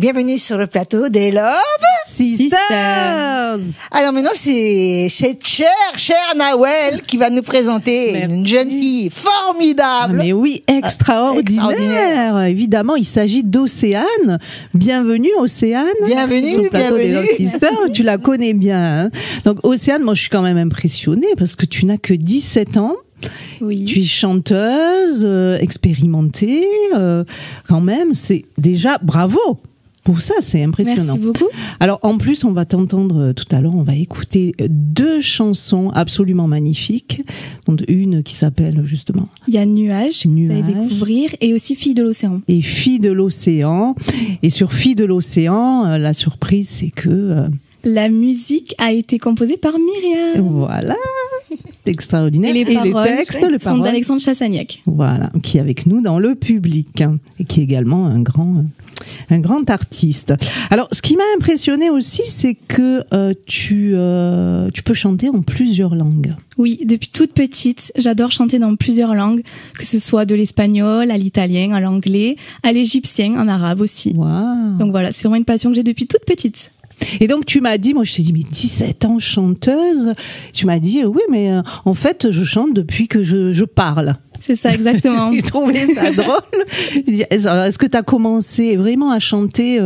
Bienvenue sur le plateau des Love Sisters. Alors maintenant, c'est cette chère Nawel qui va nous présenter une jeune fille formidable. Mais oui, extraordinaire. Évidemment, il s'agit d'Océane. Bienvenue, Océane. Bienvenue, sur le plateau bienvenue. des Love Sisters. Tu la connais bien. Hein. Donc, Océane, moi, je suis quand même impressionnée parce que tu n'as que 17 ans. Oui. Tu es chanteuse, expérimentée, quand même, c'est déjà bravo. Pour ça, c'est impressionnant. Merci beaucoup. Alors, en plus, on va t'entendre tout à l'heure, on va écouter 2 chansons absolument magnifiques. Donc, une qui s'appelle justement... Il y a Nuages, vous allez Nuages. découvrir, et aussi Fille de l'océan. Et Fille de l'océan. Et sur Fille de l'océan, la surprise, c'est que... La musique a été composée par Myriam. Voilà, extraordinaire. Et les paroles textes, les sont paroles, d'Alexandre Chassagnac. voilà, qui est avec nous dans le public hein, et qui est également un grand artiste. Alors, ce qui m'a impressionné aussi, c'est que tu peux chanter en plusieurs langues. Oui, depuis toute petite, j'adore chanter dans plusieurs langues, que ce soit de l'espagnol à l'italien, à l'anglais, à l'égyptien, en arabe aussi. Waouh. Donc voilà, c'est vraiment une passion que j'ai depuis toute petite. Et donc, tu m'as dit, moi je t'ai dit, mais 17 ans chanteuse. Tu m'as dit, oui, mais en fait, je chante depuis que je parle. C'est ça, exactement. J'ai trouvé ça drôle. Je dis, est-ce que tu as commencé vraiment à chanter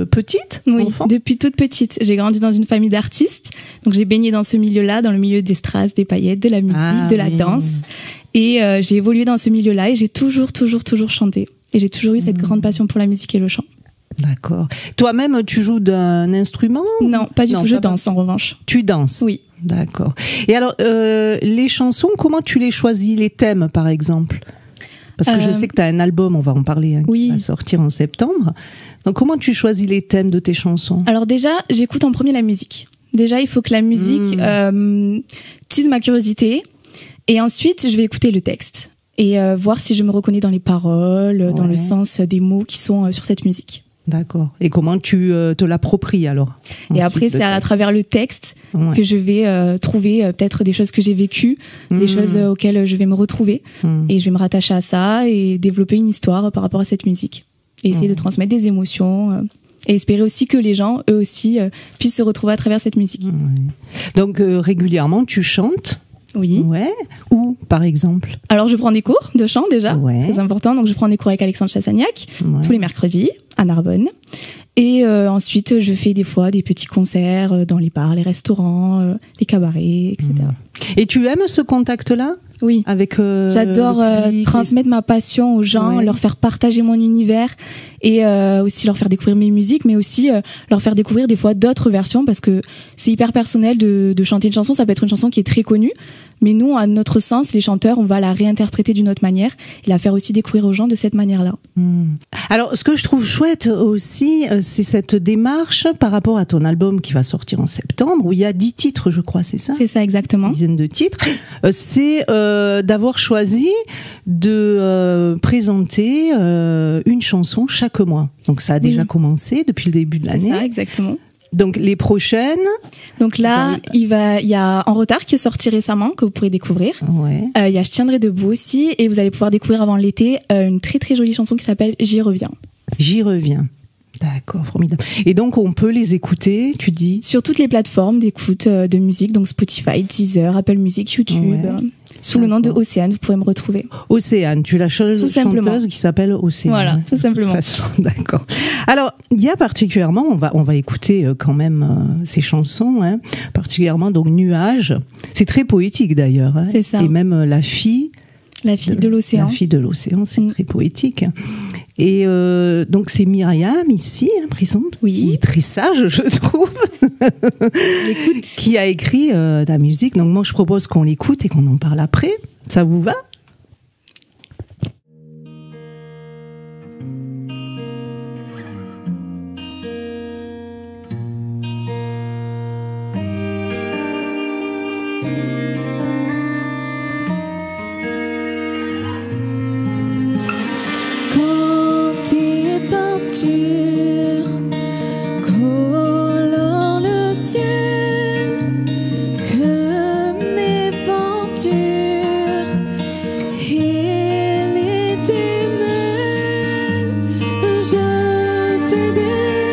petite, Oui, enfant? depuis toute petite. J'ai grandi dans une famille d'artistes, donc j'ai baigné dans ce milieu-là, dans le milieu des strass, des paillettes, de la musique, de la danse. Et j'ai évolué dans ce milieu-là et j'ai toujours chanté. Et j'ai toujours eu cette grande passion pour la musique et le chant. D'accord. Toi-même, tu joues d'un instrument? Non, pas du tout, je pas- danse en revanche. Tu danses? Oui. D'accord. Et alors, les chansons, comment tu les choisis? Les thèmes, par exemple? Parce que je sais que tu as un album, on va en parler, hein, qui Oui. va sortir en septembre. Donc, comment tu choisis les thèmes de tes chansons? Alors déjà, j'écoute en premier la musique. Déjà, il faut que la musique tease ma curiosité. Et ensuite, je vais écouter le texte. Et voir si je me reconnais dans les paroles, dans le sens des mots qui sont sur cette musique. D'accord. Et comment tu te l'appropries alors? Et Ensuite, après, c'est à travers le texte Ouais. que je vais trouver peut-être des choses que j'ai vécues, des choses auxquelles je vais me retrouver. Et je vais me rattacher à ça et développer une histoire par rapport à cette musique. Et essayer de transmettre des émotions. Et espérer aussi que les gens, eux aussi, puissent se retrouver à travers cette musique. Donc, régulièrement, tu chantes? Oui. Ouais. Où, par exemple? Alors, je prends des cours de chant déjà, Ouais. très important. Donc, je prends des cours avec Alexandre Chassagnac Ouais. tous les mercredis à Narbonne. Et ensuite, je fais des fois des petits concerts dans les bars, les restaurants, les cabarets, etc. Et tu aimes ce contact-là Oui. avec J'adore le public, transmettre ma passion aux gens, Ouais. leur faire partager mon univers et aussi leur faire découvrir mes musiques, mais aussi leur faire découvrir des fois d'autres versions parce que c'est hyper personnel de chanter une chanson. Ça peut être une chanson qui est très connue, mais nous, à notre sens, les chanteurs, on va la réinterpréter d'une autre manière et la faire aussi découvrir aux gens de cette manière-là. Alors, ce que je trouve chouette aussi, c'est cette démarche par rapport à ton album qui va sortir en septembre, où il y a 10 titres, je crois, c'est ça? C'est ça exactement. Une dizaine de titres. C'est d'avoir choisi de présenter une chanson chaque mois. Donc, ça a déjà Oui. commencé depuis le début de C'est l'année. ça exactement. Donc, les prochaines... Donc là, il y a En retard qui est sorti récemment que vous pourrez découvrir. Ouais. Il y a Je tiendrai debout aussi et vous allez pouvoir découvrir avant l'été une très très jolie chanson qui s'appelle J'y reviens. J'y reviens. D'accord, formidable. Et donc, on peut les écouter, tu dis? Sur toutes les plateformes d'écoute de musique, donc Spotify, Deezer, Apple Music, YouTube, Ouais. sous le nom de D'accord. Océane, vous pourrez me retrouver. Océane, tu es la Tout simplement. chanteuse qui s'appelle Océane. Voilà, tout simplement. De toute façon, d'accord. Alors, il y a particulièrement, on va écouter quand même ces chansons, hein, particulièrement donc Nuages. C'est très poétique d'ailleurs. Hein, C'est ça. Et même La fille La fille de l'océan. La fille de l'océan, c'est très poétique. Et donc c'est Myriam ici, hein, présente, Oui. qui est très sage, je trouve, qui a écrit la musique. Donc moi, je propose qu'on l'écoute et qu'on en parle après. Ça vous va? Quand tes peintures colorent le ciel, que mes ventures et les ténèbres, je fais des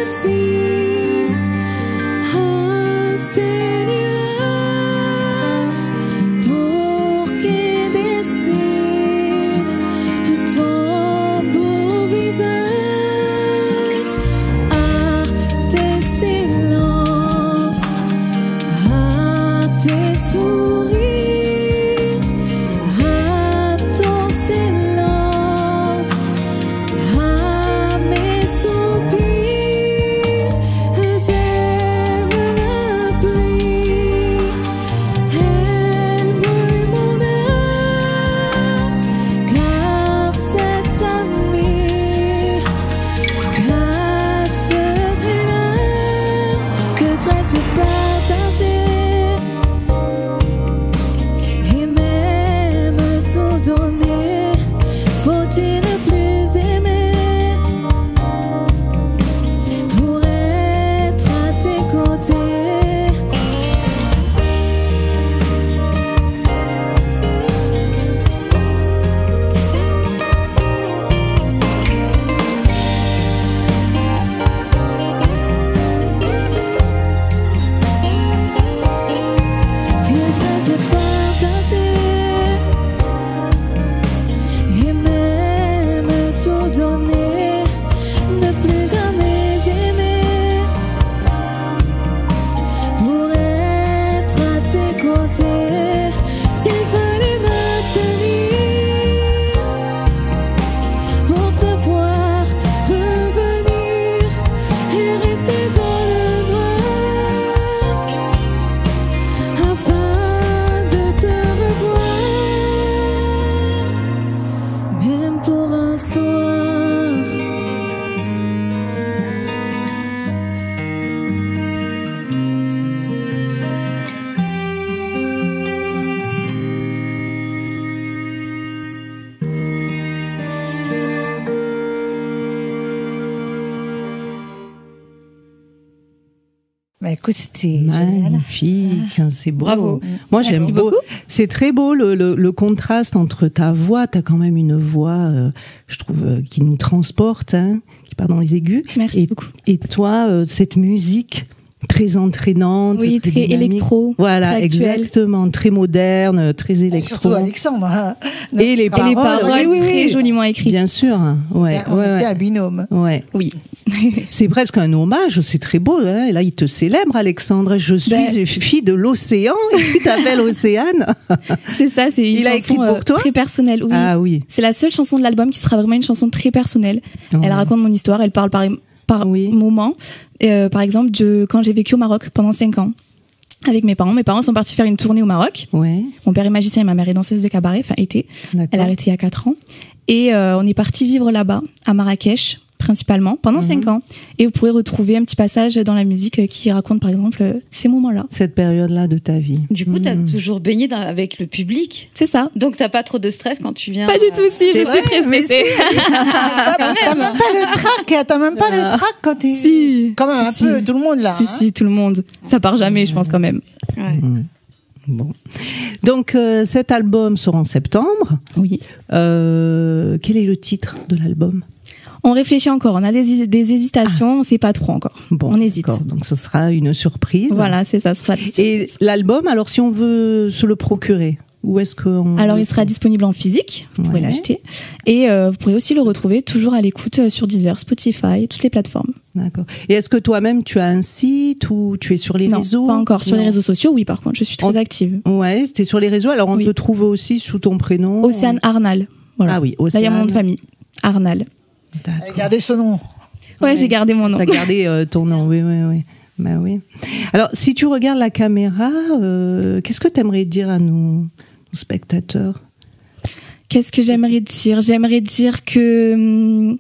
j'ai partagé et même tout donné, ne plus jamais aimer pour être à tes côtés. S'il fallait m'abstenir pour te voir revenir et rester dans le noir afin de te revoir, même pour un soir. Bah écoute, c'était génial. Magnifique, c'est beau. Bravo. Moi, j'aime Merci beau. beaucoup. C'est très beau le contraste entre ta voix. T'as quand même une voix, je trouve, qui nous transporte, hein, qui part dans les aigus. Merci et, beaucoup. Et toi, cette musique très entraînante, Oui, très dynamique. électro, Voilà, très actuelle. exactement, très moderne, très électro. Surtout Alexandre. Hein. Et les Et les paroles oui, très joliment écrites. Bien sûr, ouais, On ouais, était ouais. un binôme. Ouais. Oui. C'est presque un hommage, c'est très beau. Hein. Là, il te célèbre, Alexandre. Je suis fille de l'océan et tu t'appelles Océane. C'est ça, c'est une Il a chanson écrit pour toi très personnelle. Oui. Ah oui. C'est la seule chanson de l'album qui sera vraiment une chanson très personnelle. Oh. Elle raconte mon histoire, elle parle par Oui. moment. Par exemple, quand j'ai vécu au Maroc pendant 5 ans avec mes parents. Mes parents sont partis faire une tournée au Maroc. Ouais, Mon père est magicien et ma mère est danseuse de cabaret, enfin était. d'accord. Elle a arrêté il y a 4 ans. Et on est parti vivre là-bas, à Marrakech, principalement, pendant 5 ans. Et vous pourrez retrouver un petit passage dans la musique qui raconte, par exemple, ces moments-là. Cette période-là de ta vie. Du coup, t'as toujours baigné avec le public. C'est ça. Donc, t'as pas trop de stress quand tu viens. Pas du tout, si, je c'est suis vrai, très mais stressée. T'as même pas le trac, t'as même pas le trac quand tu... Si. Quand même Si, un peu, si. tout le monde là. Si, hein. si, tout le monde. Ça part jamais, je pense, quand même. Ouais. Bon. Donc, cet album sort en septembre. Oui. Quel est le titre de l'album? On réfléchit encore, on a des hésitations, on sait pas trop encore. Bon, On hésite. d'accord. Donc, ce sera une surprise. Voilà, c'est ça, ce sera Et l'album, alors, si on veut se le procurer, où est-ce qu'on... Alors, il sera disponible en physique, vous pourrez Ouais. l'acheter. Et vous pourrez aussi le retrouver toujours à l'écoute sur Deezer, Spotify, toutes les plateformes. D'accord. Et est-ce que toi-même, tu as un site ou tu es sur les Non, réseaux? pas encore. Sur les Non. réseaux sociaux, oui, par contre, je suis très On- active. Ouais, t'es sur les réseaux. Alors, on Oui. te trouve aussi sous ton prénom. Océane Arnal. Voilà. Ah oui, Là, il y a Océane. mon nom de famille. Arnal. D'accord. Regardez ce nom. Ouais, j'ai gardé mon nom. T'as gardé ton nom, oui, oui, oui. Bah oui. Alors, si tu regardes la caméra, qu'est-ce que tu aimerais dire à nos spectateurs? Qu'est-ce que j'aimerais dire? J'aimerais dire que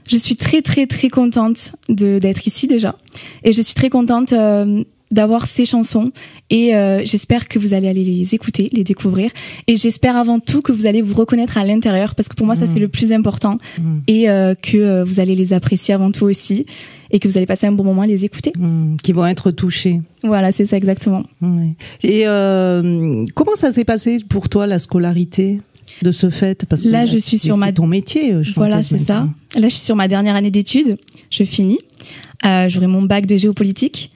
je suis très très très contente d'être ici déjà, et je suis très contente d'avoir ces chansons, et j'espère que vous allez aller les écouter, les découvrir, et j'espère avant tout que vous allez vous reconnaître à l'intérieur, parce que pour moi ça c'est le plus important, et que vous allez les apprécier avant tout aussi, et que vous allez passer un bon moment à les écouter. Qui vont être touchés. Voilà, c'est ça exactement. Ouais. Et comment ça s'est passé pour toi, la scolarité de ce fait? Parce que Là, je suis sur c'est ma... ton métier. chanteuse Voilà, c'est ça. maintenant. Là, je suis sur ma dernière année d'études. Je finis. J'aurai mon bac de géopolitique.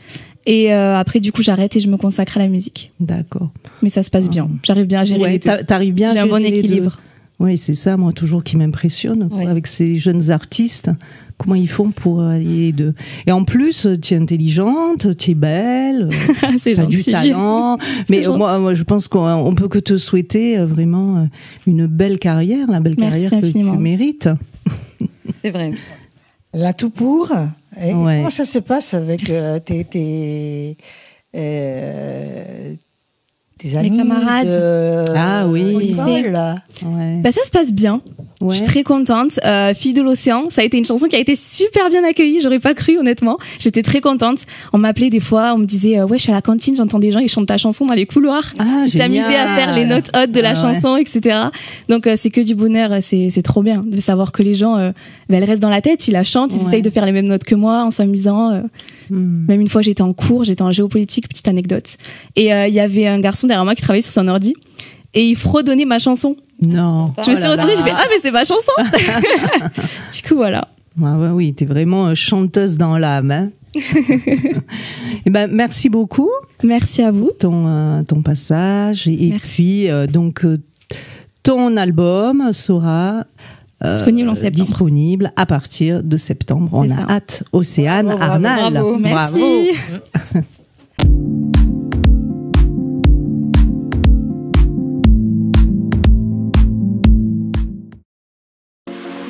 Et après, du coup, j'arrête et je me consacre à la musique. D'accord. Mais ça se passe bien. J'arrive bien à gérer Ouais, les deux. t'arrives bien à J'ai un bon gérer les deux. équilibre. Oui, c'est ça, moi, toujours qui m'impressionne Ouais. avec ces jeunes artistes. Comment ils font pour allier les deux? Et en plus, tu es intelligente, tu es belle, C'est tu as du gentil. talent. Mais gentil. moi, je pense qu'on peut que te souhaiter vraiment une belle carrière, la belle Merci carrière que tu infiniment. mérites. C'est vrai. Là, tout pour. Et Ouais. comment ça se passe avec tes amis camarades. Ah oui. au Au lycée, lycée. là. Ouais. Bah, ça se passe bien. Ouais. Je suis très contente. Fille de l'océan, ça a été une chanson qui a été super bien accueillie. J'aurais pas cru, honnêtement. J'étais très contente. On m'appelait des fois, on me disait ouais, je suis à la cantine, j'entends des gens, ils chantent ta chanson dans les couloirs. Ah, Ils s'amusaient génial. à faire les notes hautes de la Ah ouais. chanson, etc. Donc c'est que du bonheur. C'est trop bien de savoir que les gens, elles restent dans la tête, ils la chantent, ils Ouais. essayent de faire les mêmes notes que moi en s'amusant. Même une fois, j'étais en cours, j'étais en géopolitique, petite anecdote. Et il y avait un garçon derrière moi qui travaillait sur son ordi. Et il fredonnait ma chanson. Non. Je me Oh suis là retournée, là. je fais ah mais c'est ma chanson. Du coup voilà. Ouais, oui, t'es vraiment chanteuse dans l'âme. Hein. Eh ben, merci beaucoup. Merci à vous. Ton passage. Et puis, ton album sera disponible en septembre. Disponible à partir de septembre. On a hâte. Océane Arnal. Bravo. Merci. Bravo.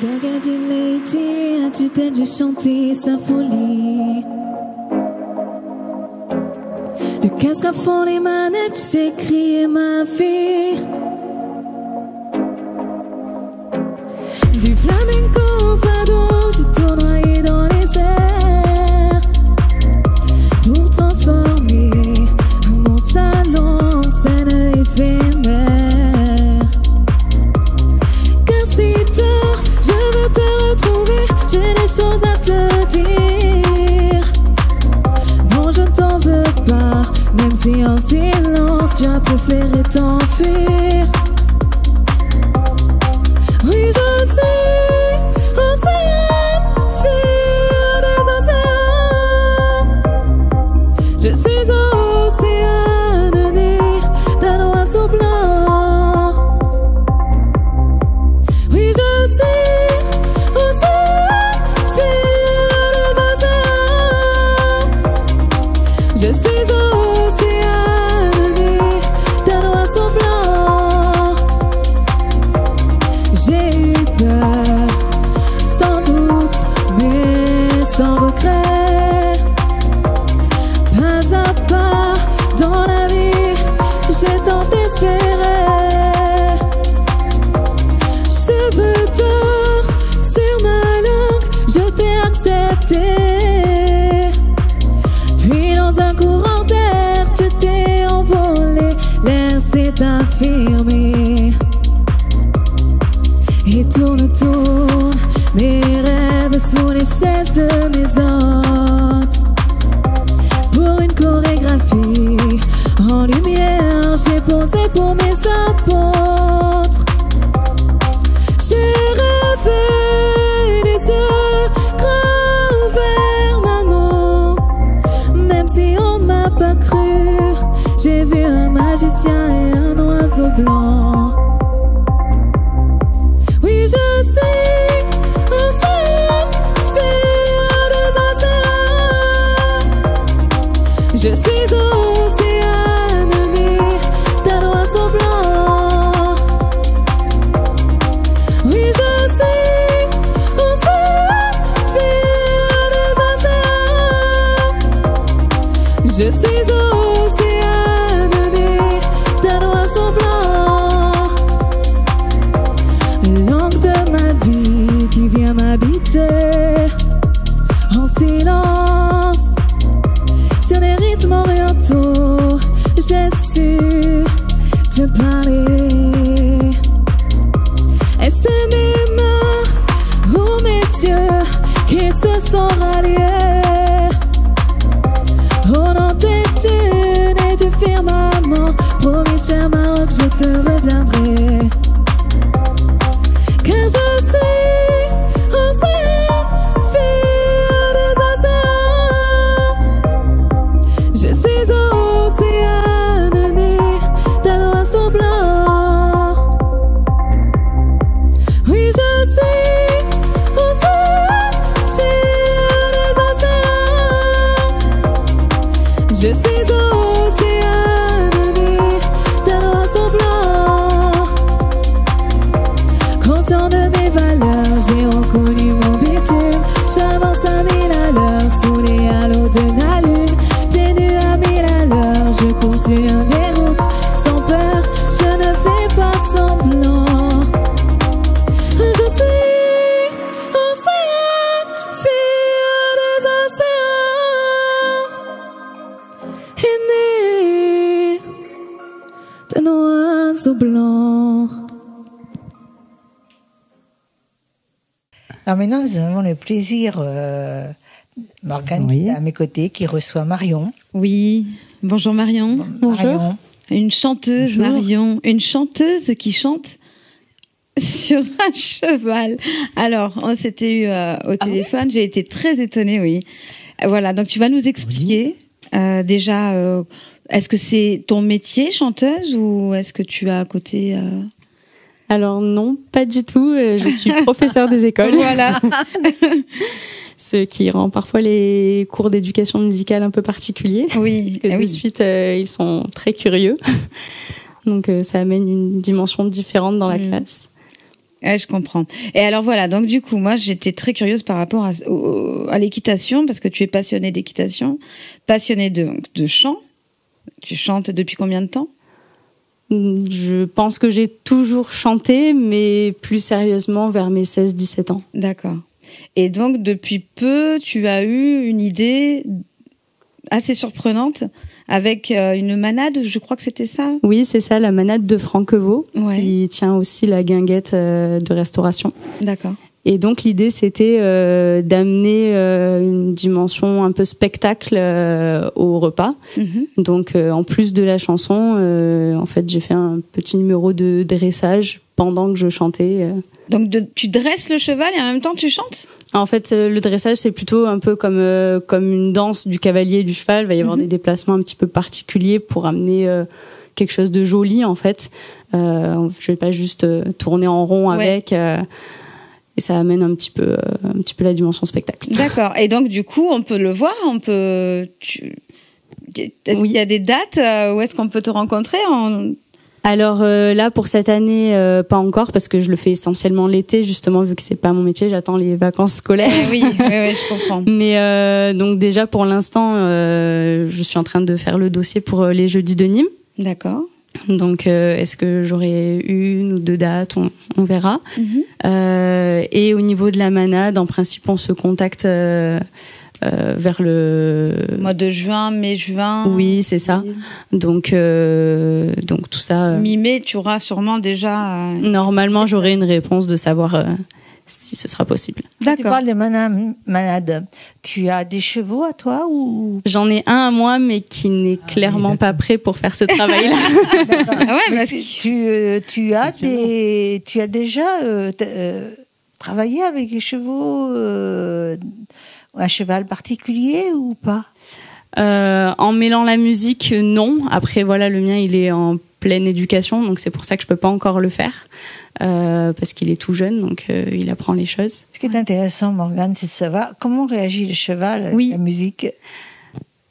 Gaga du Lady, à tue-tête j'ai chanté sa folie. Le casque à fond, les manettes, j'ai crié ma vie. Du flamenco au fado, j'ai tournoyé dans les airs pour transformer mon salon en scène éphémère. Car si tard, je veux te retrouver, j'ai des choses à te dire. Non, je ne t'en veux pas, même si en silence tu as préféré t'enfuir. Oui, je suis océane, fille des océans. Je suis océane, née d'un oiseau blanc. Oui, je suis océane, fille des océans. Je suis océane, née d'un oiseau blanc. J'ai eu peur, sans doute, mais sans regret. Pas à pas dans la vie, j'ai tant espéré. Cheveux d'or sur ma langue, je t'ai accepté. Puis dans un courant d'air, tu t'es envolé, l'air s'est affirmé. Et tourne, tourne mes rêves sous les chaises de mes hôtes. Pour une chorégraphie en lumière, j'ai posé pour mes apôtres. J'ai rêvé les yeux grands ouverts, maman. Même si on m'a pas cru, j'ai vu un magicien et un oiseau blanc. Oui, je suis océane, fille des océans. Je suis océane, née d'un oiseau blanc. Oui, je suis océane, fille des océans. Je suis océane, née d'un oiseau blanc. Langue de ma vie qui vient m'habiter en silence. Sur les rythmes orientaux, j'ai su te parler. Est-ce mes mains ou mes yeux qui se sont ralliés au nom des dunes et du firmament? Promis, cher Maroc, je te reviendrai. Car je suis océane, fille des océans. Je suis océane, née d'un oiseau blanc. Oui, je suis océane, fille des océans. Je suis océane, née d'un oiseau blanc. Conscient de mes valeurs, j'ai reconnu mon bitume. J'avance à 1000 à l'heure sous les halos de la lune. Des nues à 1000 à l'heure, je cours sur des routes sans peur, je ne fais pas semblant. Je suis océane, fille des océans. Et née d'un oiseau blanc. Alors maintenant, nous avons le plaisir, Morgane, Oui. qui est à mes côtés, qui reçoit Marion. Oui, bonjour Marion. Marion. Une chanteuse, Bonjour. Marion. Une chanteuse qui chante sur un cheval. Alors, on s'était eu au téléphone, j'ai été très étonnée, oui. Voilà, donc tu vas nous expliquer déjà, est-ce que c'est ton métier, chanteuse, ou est-ce que tu as à côté Alors non, pas du tout. Je suis professeure des écoles. Voilà. Ce qui rend parfois les cours d'éducation musicale un peu particuliers. Oui, Parce que de suite, ils sont très curieux. Donc ça amène une dimension différente dans la classe. Je comprends. Et alors voilà, donc du coup, moi j'étais très curieuse par rapport à l'équitation, parce que tu es passionnée d'équitation, passionnée de chant. Tu chantes depuis combien de temps ? Je pense que j'ai toujours chanté, mais plus sérieusement vers mes 16-17 ans. D'accord. Et donc, depuis peu, tu as eu une idée assez surprenante avec une manade, je crois que c'était ça ? Oui, c'est ça, la manade de Franquevaux, Ouais. qui tient aussi la guinguette de restauration. D'accord. Et donc, l'idée, c'était d'amener une dimension un peu spectacle au repas. Mhm. Donc, en plus de la chanson, en fait, j'ai fait un petit numéro de dressage pendant que je chantais. Donc, tu dresses le cheval et en même temps tu chantes ? En fait, le dressage, c'est plutôt un peu comme une danse du cavalier et du cheval. Il va y avoir des déplacements un petit peu particuliers pour amener quelque chose de joli, en fait. Je vais pas juste tourner en rond avec... et ça amène un petit peu la dimension spectacle. D'accord. Et donc, du coup, on peut le voir, Est-ce qu'il y a des dates où est-ce qu'on peut te rencontrer Alors là, pour cette année, pas encore, parce que je le fais essentiellement l'été, justement, vu que c'est pas mon métier, j'attends les vacances scolaires. Oui, je comprends. Mais donc déjà, pour l'instant, je suis en train de faire le dossier pour les Jeudis de Nîmes. D'accord. Donc, est-ce que j'aurai une ou 2 dates, on verra. Et au niveau de la manade, en principe, on se contacte vers le Mois de juin, mai-juin. Oui, c'est ça. Donc tout ça. Mi-mai, tu auras sûrement déjà. Normalement, j'aurai une réponse de savoir si ce sera possible. Tu parles de manade. Tu as des chevaux à toi ou J'en ai un à moi, mais qui n'est clairement pas prêt pour faire ce travail-là. Ah ouais, mais parce tu as déjà travaillé avec les chevaux, un cheval particulier ou pas ? En mêlant la musique, non. Après, voilà, le mien, il est en pleine éducation, donc c'est pour ça que je peux pas encore le faire. Parce qu'il est tout jeune, donc il apprend les choses. Ce qui est intéressant, Morgane, c'est de savoir comment réagit le cheval avec la musique.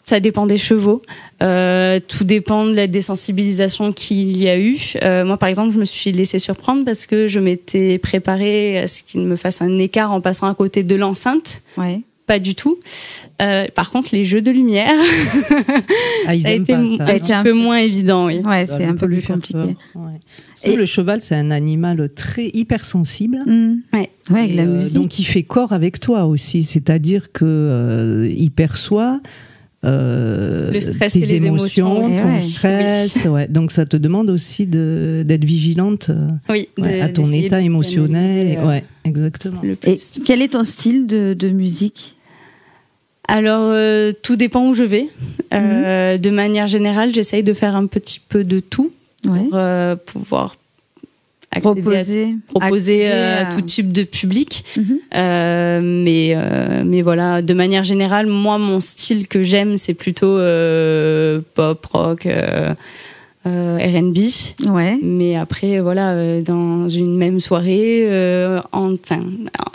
Ça dépend des chevaux. Tout dépend de la désensibilisation qu'il y a eu. Moi, par exemple, je me suis laissée surprendre parce que je m'étais préparée à ce qu'il me fasse un écart en passant à côté de l'enceinte. Ouais. Pas du tout. Par contre, les jeux de lumière, ça a été un peu moins évident, oui. Ouais, c'est un peu plus compliqué. Parce que le cheval, c'est un animal très hypersensible. Ouais, avec la musique. Donc, il fait corps avec toi aussi. C'est-à-dire que il perçoit le stress tes et les émotions, ton stress. Oui. Ouais. Donc, ça te demande aussi d'être vigilante à ton état émotionnel. Ouais, exactement. Et quel est ton style de musique ? Alors, tout dépend où je vais. De manière générale, j'essaye de faire un petit peu de tout pour pouvoir proposer à tout type de public. Mais voilà, de manière générale, moi, mon style que j'aime, c'est plutôt pop, rock, R&B. Ouais. Mais après, voilà, dans une même soirée,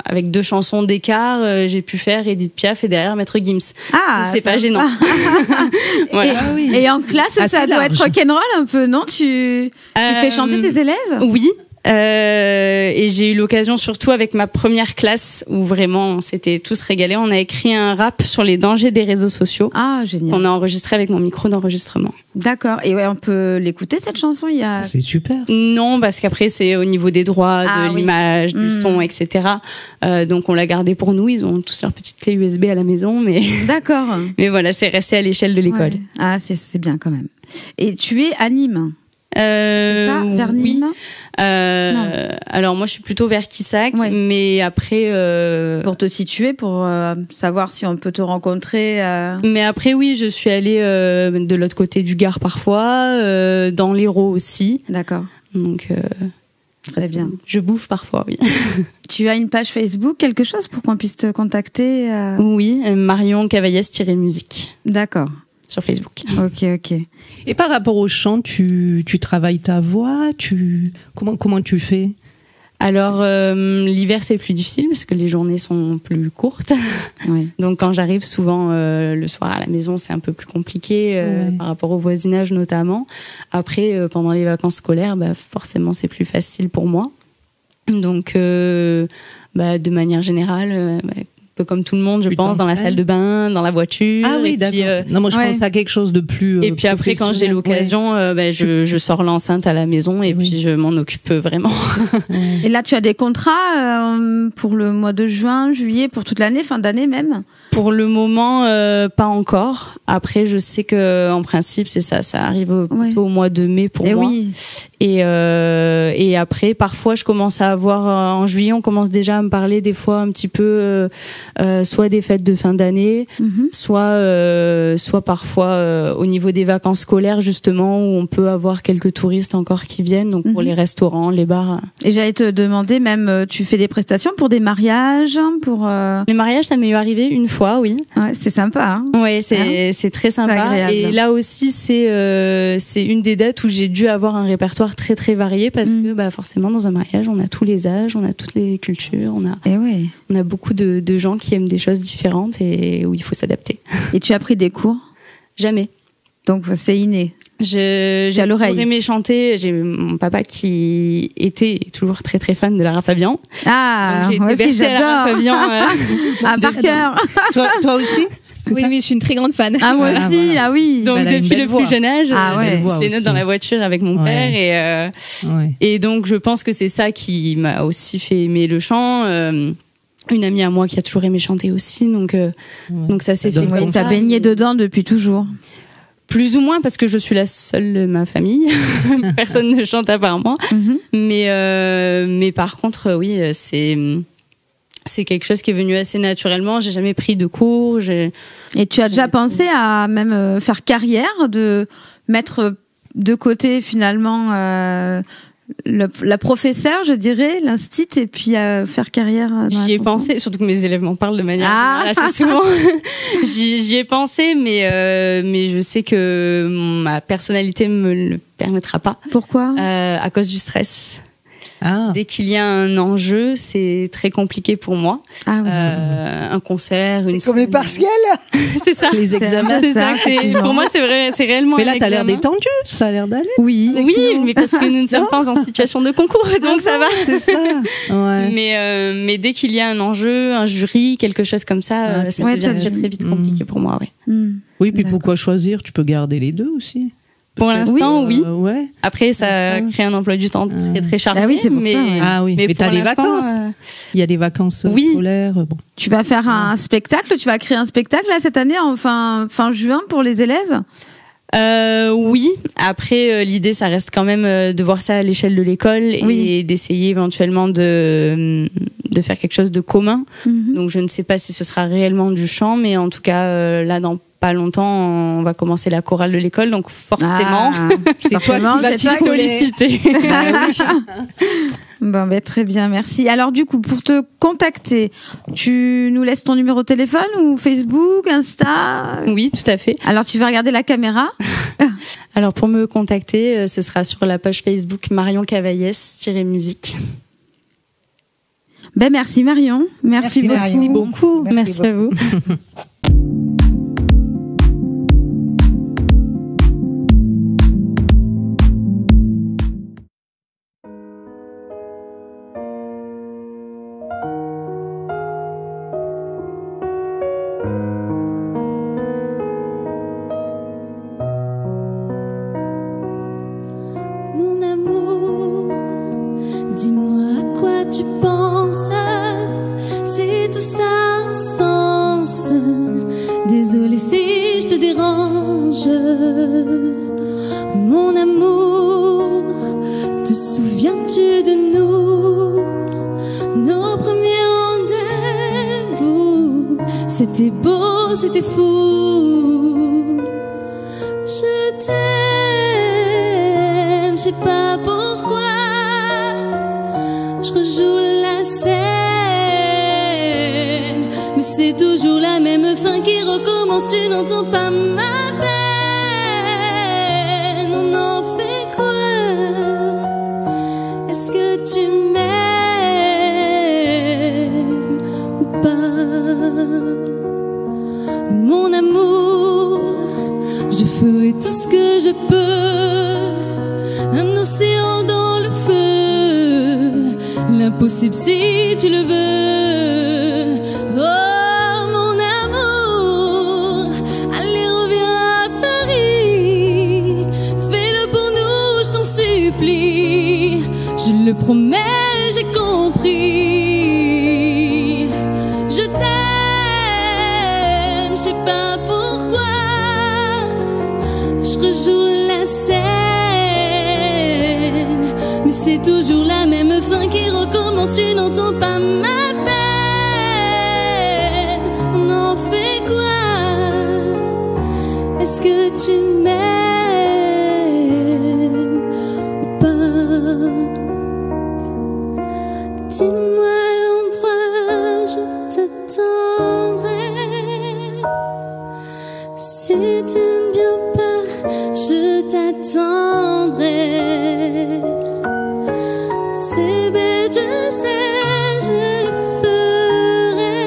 avec 2 chansons d'écart, j'ai pu faire Edith Piaf et derrière Maître Gims. Ah, c'est pas gênant. Voilà. Et en classe, ça doit être rock'n'roll un peu, non ? Tu fais chanter tes élèves ? Oui. Et j'ai eu l'occasion, surtout avec ma première classe, où vraiment on s'était tous régalés. On a écrit un rap sur les dangers des réseaux sociaux. Ah, génial. On a enregistré avec mon micro d'enregistrement. D'accord. Et on peut l'écouter, cette chanson ? C'est super. Non, parce qu'après, c'est au niveau des droits, de l'image, du son, etc. Donc on l'a gardé pour nous. Ils ont tous leur petite clé USB à la maison. Mais... D'accord. Mais voilà, c'est resté à l'échelle de l'école. Ouais. Ah, c'est bien quand même. Et tu es à Nîmes ? C'est ça, vers Nîmes ? Alors moi je suis plutôt vers Quissac, mais après pour te situer, pour savoir si on peut te rencontrer. Mais après oui, je suis allée de l'autre côté du Gard parfois, dans l'Hérault aussi. D'accord. Donc Très bien. Je bouffe parfois, oui. Tu as une page Facebook, quelque chose pour qu'on puisse te contacter Oui, Marion Cavaillès-musique. D'accord. Sur Facebook. Ok. Et par rapport au chant, tu travailles ta voix, comment tu fais? Alors, l'hiver, c'est plus difficile parce que les journées sont plus courtes. Oui. Donc, quand j'arrive souvent le soir à la maison, c'est un peu plus compliqué par rapport au voisinage notamment. Après, pendant les vacances scolaires, forcément, c'est plus facile pour moi. Donc, de manière générale... un peu comme tout le monde, je pense, dans la salle de bain, dans la voiture. Ah oui, d'accord. Non, moi, je pense à quelque chose de plus. Et puis après, quand j'ai l'occasion, je sors l'enceinte à la maison et puis je m'en occupe vraiment. Et là, tu as des contrats pour le mois de juin, juillet, pour toute l'année, fin d'année même? Pour le moment, pas encore. Après, je sais que en principe, c'est ça arrive plutôt au mois de mai pour moi. Oui. Et après, parfois, je commence à avoir en juillet, on commence déjà à me parler des fois un petit peu. Soit des fêtes de fin d'année, soit parfois au niveau des vacances scolaires justement où on peut avoir quelques touristes encore qui viennent, donc pour les restaurants, les bars. Et j'allais te demander même, tu fais des prestations pour des mariages, pour les mariages, ça m'est arrivé une fois, oui. Ouais, c'est sympa. Hein, ouais, c'est très sympa. Et là aussi, c'est une des dates où j'ai dû avoir un répertoire très très varié parce que forcément dans un mariage, on a tous les âges, on a toutes les cultures, on a beaucoup de gens qui aiment des choses différentes et où il faut s'adapter. Et tu as pris des cours? Jamais. Donc c'est inné. J'ai toujours aimé chanter. J'ai mon papa qui était toujours très très fan de Lara Fabian. Ah, donc j'ai été bercée à Lara Fabian. Par cœur. Toi aussi? Oui, je suis une très grande fan. Ah, moi aussi, voilà. Ah oui. Donc depuis le plus jeune âge, je les note dans la voiture avec mon père et donc je pense que c'est ça qui m'a aussi fait aimer le chant. Une amie à moi qui a toujours aimé chanter aussi, donc ça s'est fait comme ça. T'as baigné dedans depuis toujours? Plus ou moins parce que je suis la seule de ma famille. Personne ne chante à part moi. Mais par contre, oui, c'est quelque chose qui est venu assez naturellement. J'ai jamais pris de cours. Et tu as déjà pensé à même faire carrière, de mettre de côté finalement la professeure, je dirais, l'instit, et puis faire carrière. J'y ai pensé, surtout que mes élèves m'en parlent de manière assez souvent. J'y ai pensé, mais je sais que ma personnalité me le permettra pas. Pourquoi? À cause du stress. Dès qu'il y a un enjeu, c'est très compliqué pour moi. Un concert, une comme les partiels. C'est ça. Les examens. C'est ça. Pour moi, c'est vrai, c'est réellement. Mais là, t'as l'air détendu. Ça a l'air d'aller. Oui, mais parce que nous ne sommes pas en situation de concours, donc ça va. C'est ça. Ouais. Mais dès qu'il y a un enjeu, un jury, quelque chose comme ça, ça devient très très vite compliqué pour moi. Oui, puis pourquoi choisir? Tu peux garder les deux aussi. Pour l'instant, oui. Ouais. Après, ça crée un emploi du temps très très chargé. Oui, c'est pour ça, Ah oui, mais t'as des vacances. Il y a des vacances scolaires. Bon. Tu vas faire un spectacle, tu vas créer un spectacle là cette année, fin juin pour les élèves? Oui. Après, l'idée, ça reste quand même de voir ça à l'échelle de l'école et d'essayer éventuellement de faire quelque chose de commun. Donc, je ne sais pas si ce sera réellement du chant, mais en tout cas, là, dans pas longtemps, on va commencer la chorale de l'école, donc forcément, c'est toi qui vas s'y solliciter. Bon, très bien, merci. Alors du coup, pour te contacter, tu nous laisses ton numéro de téléphone ou Facebook, Insta? Oui, tout à fait. Alors tu vas regarder la caméra. Alors pour me contacter, ce sera sur la page Facebook Marion Cavaillès-musique. Merci Marion. Merci beaucoup. Merci à vous. Mon amour, te souviens-tu de nous? Nos premiers rendez-vous, c'était beau, c'était fou. Je t'aime, je sais pas pourquoi. je rejoue la scène, mais c'est toujours la même fin qui recommence. Tu n'entends pas ma peine. On en fait quoi? Est-ce que tu m'aimes ou pas? Mon amour, je ferai tout ce que je peux. Un océan dans le feu, l'impossible si tu le veux. Oh mon amour, allez reviens à Paris, fais-le pour nous, je t'en supplie. Je le promets, j'ai compris. Je t'aime, je sais pas pourquoi. Je rejoue la scène, mais c'est toujours la même fin qui recommence. Tu n'entends pas ma peine. On en fait quoi? Est-ce que tu m'aimes ou pas? Dis-moi l'endroit, je t'attendrai. Si tu ne viens pas, je t'attendrai. C'est bête, je sais, je le ferai.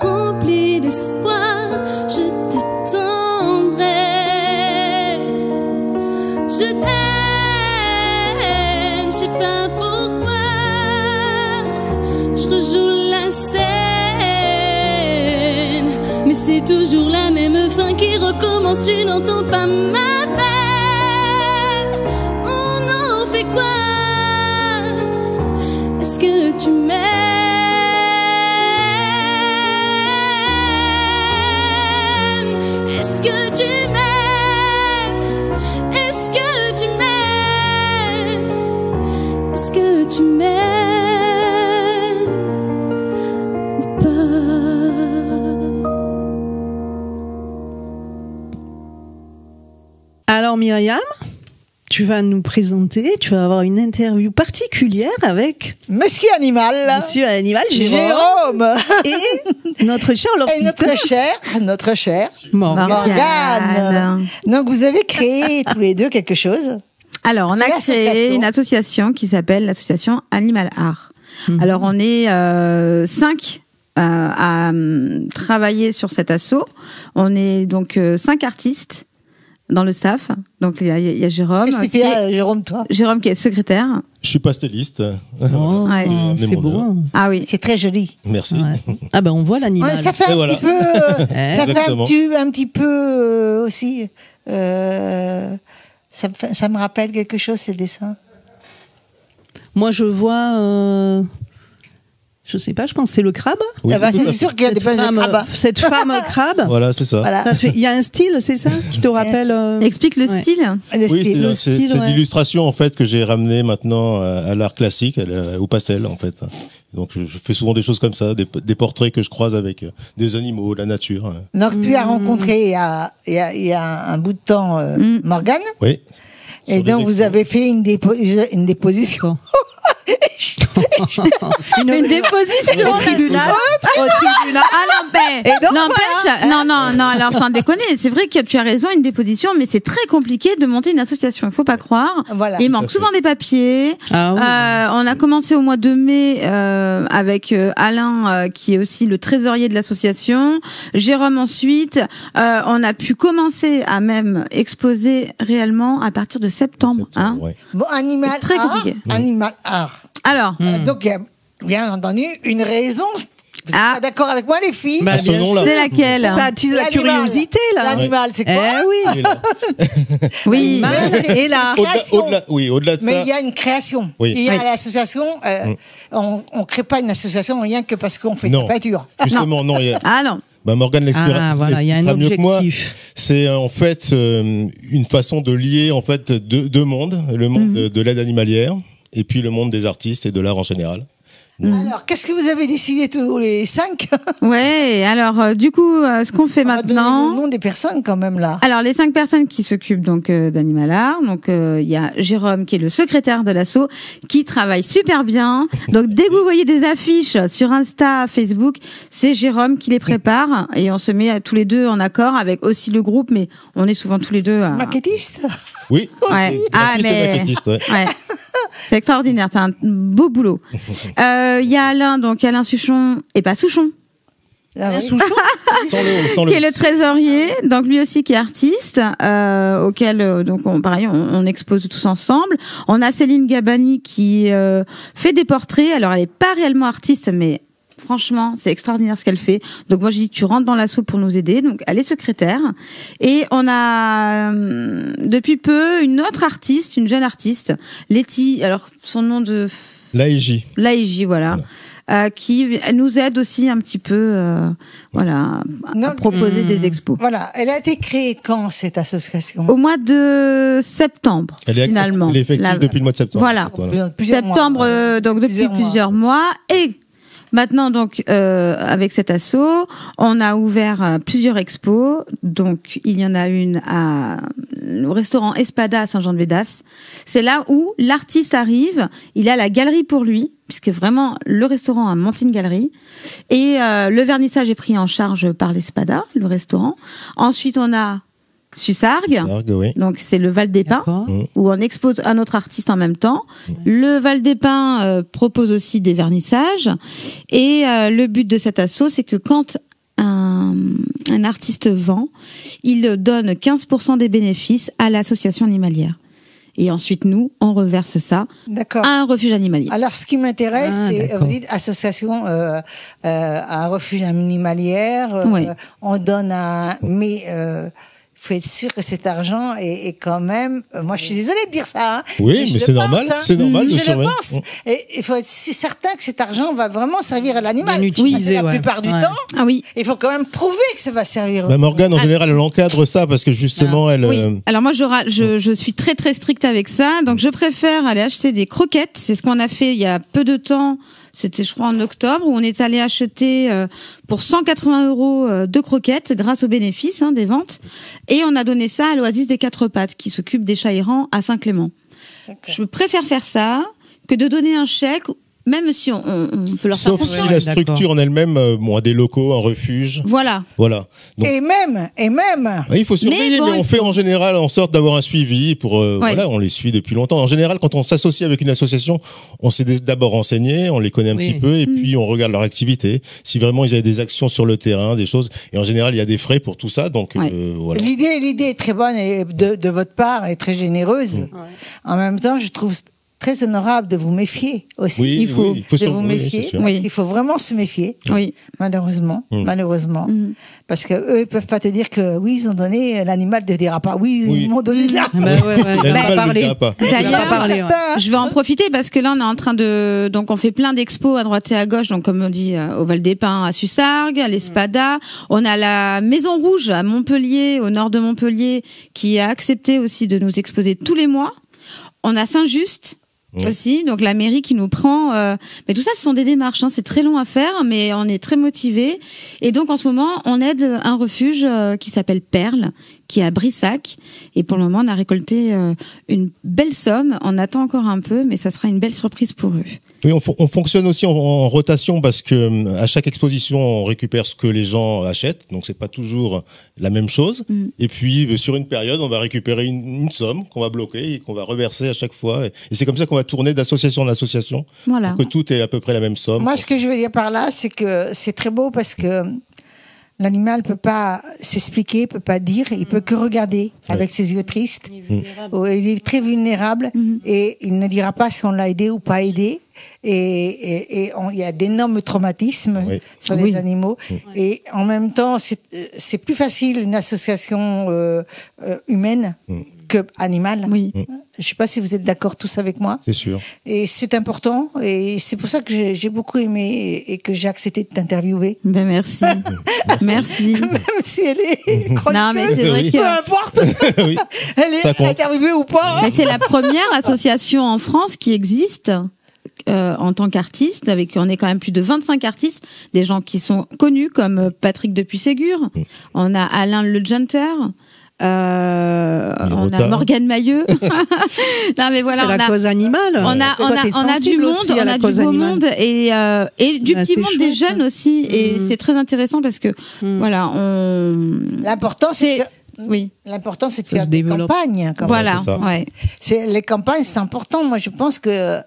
Rempli d'espoir, je t'attendrai. Je t'aime, je sais pas pourquoi. Je rejoue la scène, mais c'est toujours la même fin qui recommence. Tu n'entends pas ma peine. On en fait quoi? Est-ce que tu m'aimes? Est-ce que tu m'aimes? Est-ce que tu m'aimes? Est-ce que tu m'aimes ou pas? Alors Myriam, tu vas nous présenter, tu vas avoir une interview particulière avec Monsieur Animal. Monsieur Animal, Jérôme. Et notre cher Et lobster. notre cher Morgane. Morgane. Donc vous avez créé tous les deux quelque chose. Alors, on a créé une association qui s'appelle l'association Animal Art. Alors, on est 5 à travailler sur cet asso. On est donc 5 artistes dans le staff. Donc, il y a Jérôme. Qu'est-ce que tu fais, Jérôme, toi? Jérôme qui est secrétaire. Je suis pastelliste. Oh, Ouais. c'est beau. Ah oui. C'est très joli. Merci. Ouais. Ah ben on voit l'animal. Ouais, ça fait Et un voilà. petit peu, ça fait Exactement. un petit peu aussi. Ça me rappelle quelque chose, ces dessins. Moi je vois, je sais pas, je pense que c'est le crabe. Oui, Ah bah, tout à c'est fait. sûr qu'il y a des pinces de crabe. Cette femme crabe. Voilà, c'est ça. Voilà. Il y a un style, c'est ça, qui te rappelle. Explique le Ouais. style. Le Oui, style. le c'est style, c'est ouais. l'illustration en fait que j'ai ramené maintenant à l'art classique, au pastel en fait. Donc je fais souvent des choses comme ça, des portraits que je croise avec des animaux, la nature. Donc tu as rencontré il y a un bout de temps Morgane, Oui. et Sur des donc vous expos. avez fait une déposition. Une déposition. Au tribunal. Au tribunal. Ah Et donc, n'empêche, non, alors sans déconner, c'est vrai que tu as raison, une déposition, mais c'est très compliqué de monter une association, il faut pas croire. Voilà. Il Tout à manque fait. souvent des papiers. Ah oui. On a commencé au mois de mai avec Alain, qui est aussi le trésorier de l'association, Jérôme ensuite. On a pu commencer à même exposer réellement à partir de septembre. Hein. Ouais. Bon, animal C'est très art, compliqué. Animal art. Alors, Donc il y a bien entendu une raison. Vous êtes Ah. pas d'accord avec moi, les filles? Bah, À ce bien nom-là. c'est laquelle? Ça attise la L'animal. curiosité là. L'animal, c'est quoi? Eh oui. Il est là. Oui. Et là. Au-delà de Mais ça. il y a une création. Oui. Il y a Oui. l'association. On crée pas une association rien que parce qu'on fait de Non. la peinture. Justement, non. Ah non. Bah Morgane l'expliquera Ah voilà, il y a un mieux que moi. objectif. C'est en fait une façon de lier en fait deux mondes, le monde de l'aide animalière et puis le monde des artistes et de l'art en général. Alors, qu'est-ce que vous avez décidé tous les 5? Ouais, alors du coup, ce qu'on fait maintenant... Le nom des personnes quand même là. Alors, les 5 personnes qui s'occupent donc d'Animal Art, donc il y a Jérôme qui est le secrétaire de l'asso, qui travaille super bien. Donc, dès que vous voyez des affiches sur Insta, Facebook, c'est Jérôme qui les prépare et on se met tous les deux en accord avec aussi le groupe, mais on est souvent tous les deux à... Maquettiste. Oui. Ouais. Maquettiste, ouais. Ouais. C'est extraordinaire, c'est un beau boulot. Il y a Alain, donc Alain Souchon, et pas Souchon. Souchon. Sans Qui est le trésorier, donc lui aussi qui est artiste, auquel donc on expose tous ensemble. On a Céline Gabani qui fait des portraits. Alors elle est pas réellement artiste, mais franchement, c'est extraordinaire ce qu'elle fait. Donc moi, je dis, tu rentres dans l'asso pour nous aider. Donc elle est secrétaire. Et on a depuis peu une autre artiste, une jeune artiste, Letty. Alors son nom de l'AEJ. L'AEJ, voilà. Qui nous aide aussi un petit peu, à proposer des expos. Voilà, elle a été créée quand cette association? Au mois de septembre, finalement. Elle est effective depuis le mois de septembre. Voilà. Septembre, donc depuis plusieurs mois. Et maintenant, donc, avec cet asso, on a ouvert plusieurs expos. Donc, il y en a une au restaurant Espada à Saint-Jean-de-Védas. C'est là où l'artiste arrive. Il a la galerie pour lui, puisque vraiment, le restaurant a monté une galerie. Et le vernissage est pris en charge par l'Espada, le restaurant. Ensuite, on a Sussargues, oui. Donc c'est le Val des Pins, où on expose un autre artiste en même temps. Le Val des Pins propose aussi des vernissages. Et le but de cet asso, c'est que quand un artiste vend, il donne 15% des bénéfices à l'association animalière. Et ensuite, nous, on reverse ça à un refuge animalier. Alors, ce qui m'intéresse, c'est, vous dites, association à un refuge animalière, on donne mais faut être sûr que cet argent est quand même... moi, je suis désolée de dire ça. Hein, oui, mais c'est normal. C'est normal. Je le pense. Et il faut être certain que cet argent va vraiment servir à l'animal. Utiliser, la plupart du temps. Ah oui. Il faut quand même prouver que ça va servir. Morgane, en général, elle encadre ça parce que justement, elle... Oui. Alors moi, je suis très très stricte avec ça. Donc, je préfère aller acheter des croquettes. C'est ce qu'on a fait il y a peu de temps. C'était, je crois, en octobre, où on est allé acheter pour 180 € de croquettes grâce aux bénéfices des ventes. Et on a donné ça à l'Oasis des Quatre Pattes, qui s'occupe des chats errants à Saint-Clément. Je préfère faire ça que de donner un chèque, même si on peut leur faire confiance. Sauf si la structure en elle-même a des locaux, un refuge. Voilà. Donc, et même. Il faut surveiller, mais on fait en général en sorte d'avoir un suivi pour, on les suit depuis longtemps. En général, quand on s'associe avec une association, on s'est d'abord renseigné, on les connaît un petit peu, et puis on regarde leur activité. Si vraiment ils avaient des actions sur le terrain, des choses. Et en général, il y a des frais pour tout ça, donc, voilà. L'idée est très bonne et de votre part est très généreuse. En même temps, je trouve très honorable de vous méfier aussi. Il faut vous méfier. Il faut vraiment se méfier. Oui. Malheureusement. Parce que eux, ils peuvent pas te dire que oui, ils ont donné, l'animal ne dira pas. Oui, ils m'ont donné de la. L'animal ne dira pas. D'ailleurs, je vais en profiter parce que là, on est en train donc on fait plein d'expos à droite et à gauche. Donc, comme on dit, au Val des Pins, à Sussargues, à l'Espada. On a la Maison Rouge à Montpellier, au nord de Montpellier, qui a accepté aussi de nous exposer tous les mois. On a Saint-Just aussi, donc la mairie qui nous prend. Mais tout ça, ce sont des démarches. C'est très long à faire, mais on est très motivés. Et donc, en ce moment, on aide un refuge qui s'appelle Perle, qui est à Brissac. Et pour le moment, on a récolté une belle somme. On attend encore un peu, mais ça sera une belle surprise pour eux. Oui, on fonctionne aussi en rotation parce que à chaque exposition, on récupère ce que les gens achètent. Donc, c'est pas toujours la même chose. Et puis, sur une période, on va récupérer une somme qu'on va bloquer et qu'on va reverser à chaque fois. Et c'est comme ça qu'on va tourner d'association en association. Voilà. Pour que tout est à peu près la même somme. Moi, ce que je veux dire par là, c'est que c'est très beau parce que l'animal peut pas s'expliquer, peut pas dire, il peut que regarder avec ses yeux tristes. Il est très vulnérable et il ne dira pas si on l'a aidé ou pas aidé. Et il y a d'énormes traumatismes sur les animaux. Et en même temps, c'est plus facile une association humaine que animale. Je sais pas si vous êtes d'accord tous avec moi. C'est sûr. Et c'est important. Et c'est pour ça que j'ai beaucoup aimé et que j'ai accepté de t'interviewer. Ben merci. Merci. Même si elle est chroniqueuse. Non, mais c'est vrai que... Peu importe. Elle est interviewée ou pas. Mais c'est la première association en France qui existe en tant qu'artiste. On est quand même plus de 25 artistes, des gens qui sont connus comme Patrick Depuis-Ségur. On a Alain Le Junter. On a Morgane Mailleux. Non mais voilà, c'est la cause animale. On a du monde, on a du beau monde et du petit monde des jeunes aussi. Et c'est très intéressant parce que voilà, l'important c'est l'important c'est de faire des campagnes. Voilà, les campagnes c'est important. Moi je pense que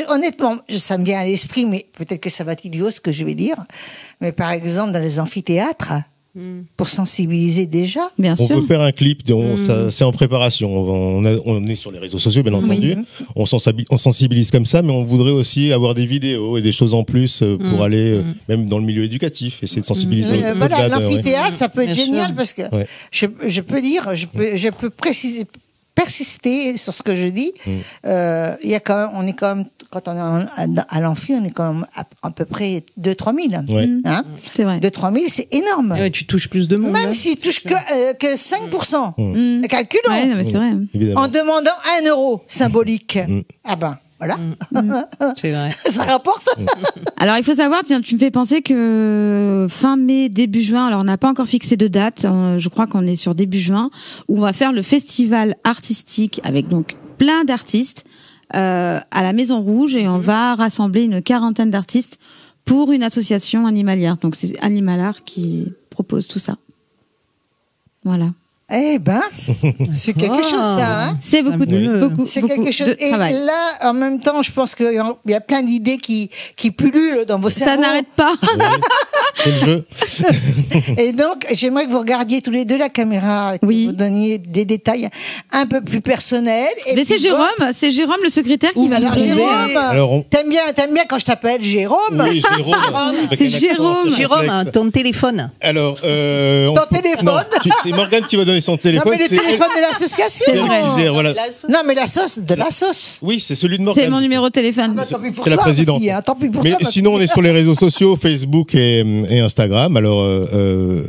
honnêtement, ça me vient à l'esprit, mais peut-être que ça va être idiot ce que je vais dire. Mais par exemple dans les amphithéâtres. Pour sensibiliser déjà, bien sûr. On veut faire un clip, c'est en préparation. On est sur les réseaux sociaux, bien entendu. On sensibilise comme ça, mais on voudrait aussi avoir des vidéos et des choses en plus pour aller même dans le milieu éducatif, essayer de sensibiliser. Voilà, l'amphithéâtre, ça peut être génial parce que je peux dire, je peux persister sur ce que je dis. Il y a on est quand même, quand on est à l'amphi, on est quand même à peu près 2-3 000. Hein, c'est vrai. 2-3 000, c'est énorme. Tu touches plus de monde. Même s'ils touchent que 5%. Calculons. Ouais, mais c'est vrai. En demandant 1 euro symbolique. Ah ben. Voilà. C'est vrai. Ça rapporte. Alors, il faut savoir, tiens, tu me fais penser que fin mai, début juin, alors on n'a pas encore fixé de date, je crois qu'on est sur début juin, où on va faire le festival artistique avec donc plein d'artistes à la Maison Rouge et on va rassembler une 40aine d'artistes pour une association animalière. Donc, c'est Animalart qui propose tout ça. Voilà. Eh ben, c'est quelque chose, ça. Hein, c'est beaucoup. C'est quelque chose. Et travail. Là, en même temps, je pense qu'il y a plein d'idées qui pullulent dans vos cerveaux. Ça n'arrête pas. C'est le jeu. Et donc, j'aimerais que vous regardiez tous les deux la caméra, que vous donniez des détails un peu plus personnels. Mais c'est Jérôme, le secrétaire, qui va le trouver. Jérôme, t'aimes bien quand je t'appelle Jérôme. Oui, Jérôme. C'est Jérôme. Jérôme, ton téléphone. Alors, ton téléphone. C'est Morgane qui va donner son téléphone. Non, mais le téléphone de l'association. C'est vrai. Voilà. Non, mais la sauce, de la sauce. Oui, c'est celui de Morgane. C'est mon numéro de téléphone. C'est la présidente. Tant pis pour mais toi, sinon, on est sur les réseaux sociaux, Facebook et Instagram. Alors,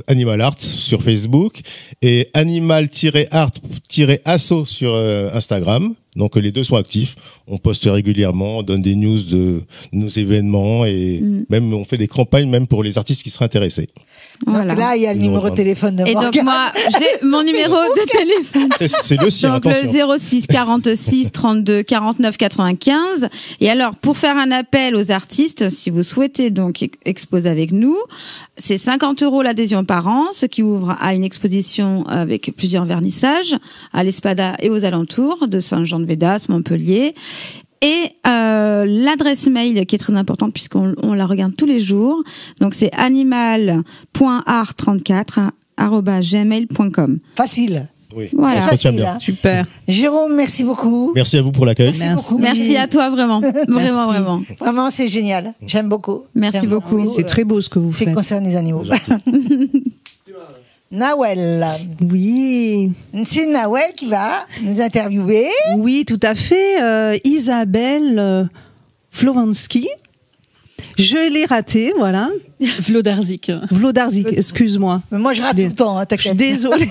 Animalart sur Facebook et Animal-Art-Asso sur Instagram. Donc les deux sont actifs. On poste régulièrement, on donne des news de nos événements et même on fait des campagnes même pour les artistes qui seraient intéressés. Voilà. Donc là, il y a le numéro de téléphone de Morgane. Et donc moi, j'ai mon numéro de téléphone. C'est le sien, donc attention. Le 06 46 32 49 95. Et alors, pour faire un appel aux artistes, si vous souhaitez donc exposer avec nous, c'est 50 € l'adhésion par an, ce qui ouvre à une exposition avec plusieurs vernissages à l'Espada et aux alentours de Saint-Jean-de-Védas, Montpellier. Et l'adresse mail qui est très importante puisqu'on la regarde tous les jours. Donc c'est animal.art34@gmail.com. Facile. Oui. Voilà. Facile, bien. Super. Jérôme, merci beaucoup. Merci à vous pour l'accueil. Merci à toi vraiment. Vraiment. Vraiment, c'est génial. J'aime beaucoup. Merci beaucoup. C'est très beau ce que vous faites. C'est concerne les animaux. Nawel. Oui. C'est Nawel qui va nous interviewer. Oui, tout à fait. Isabelle Floransky. Je l'ai raté, voilà. Vlodarzik, excuse-moi. Mais moi, je rate tout le temps, hein, t'inquiète. Désolée.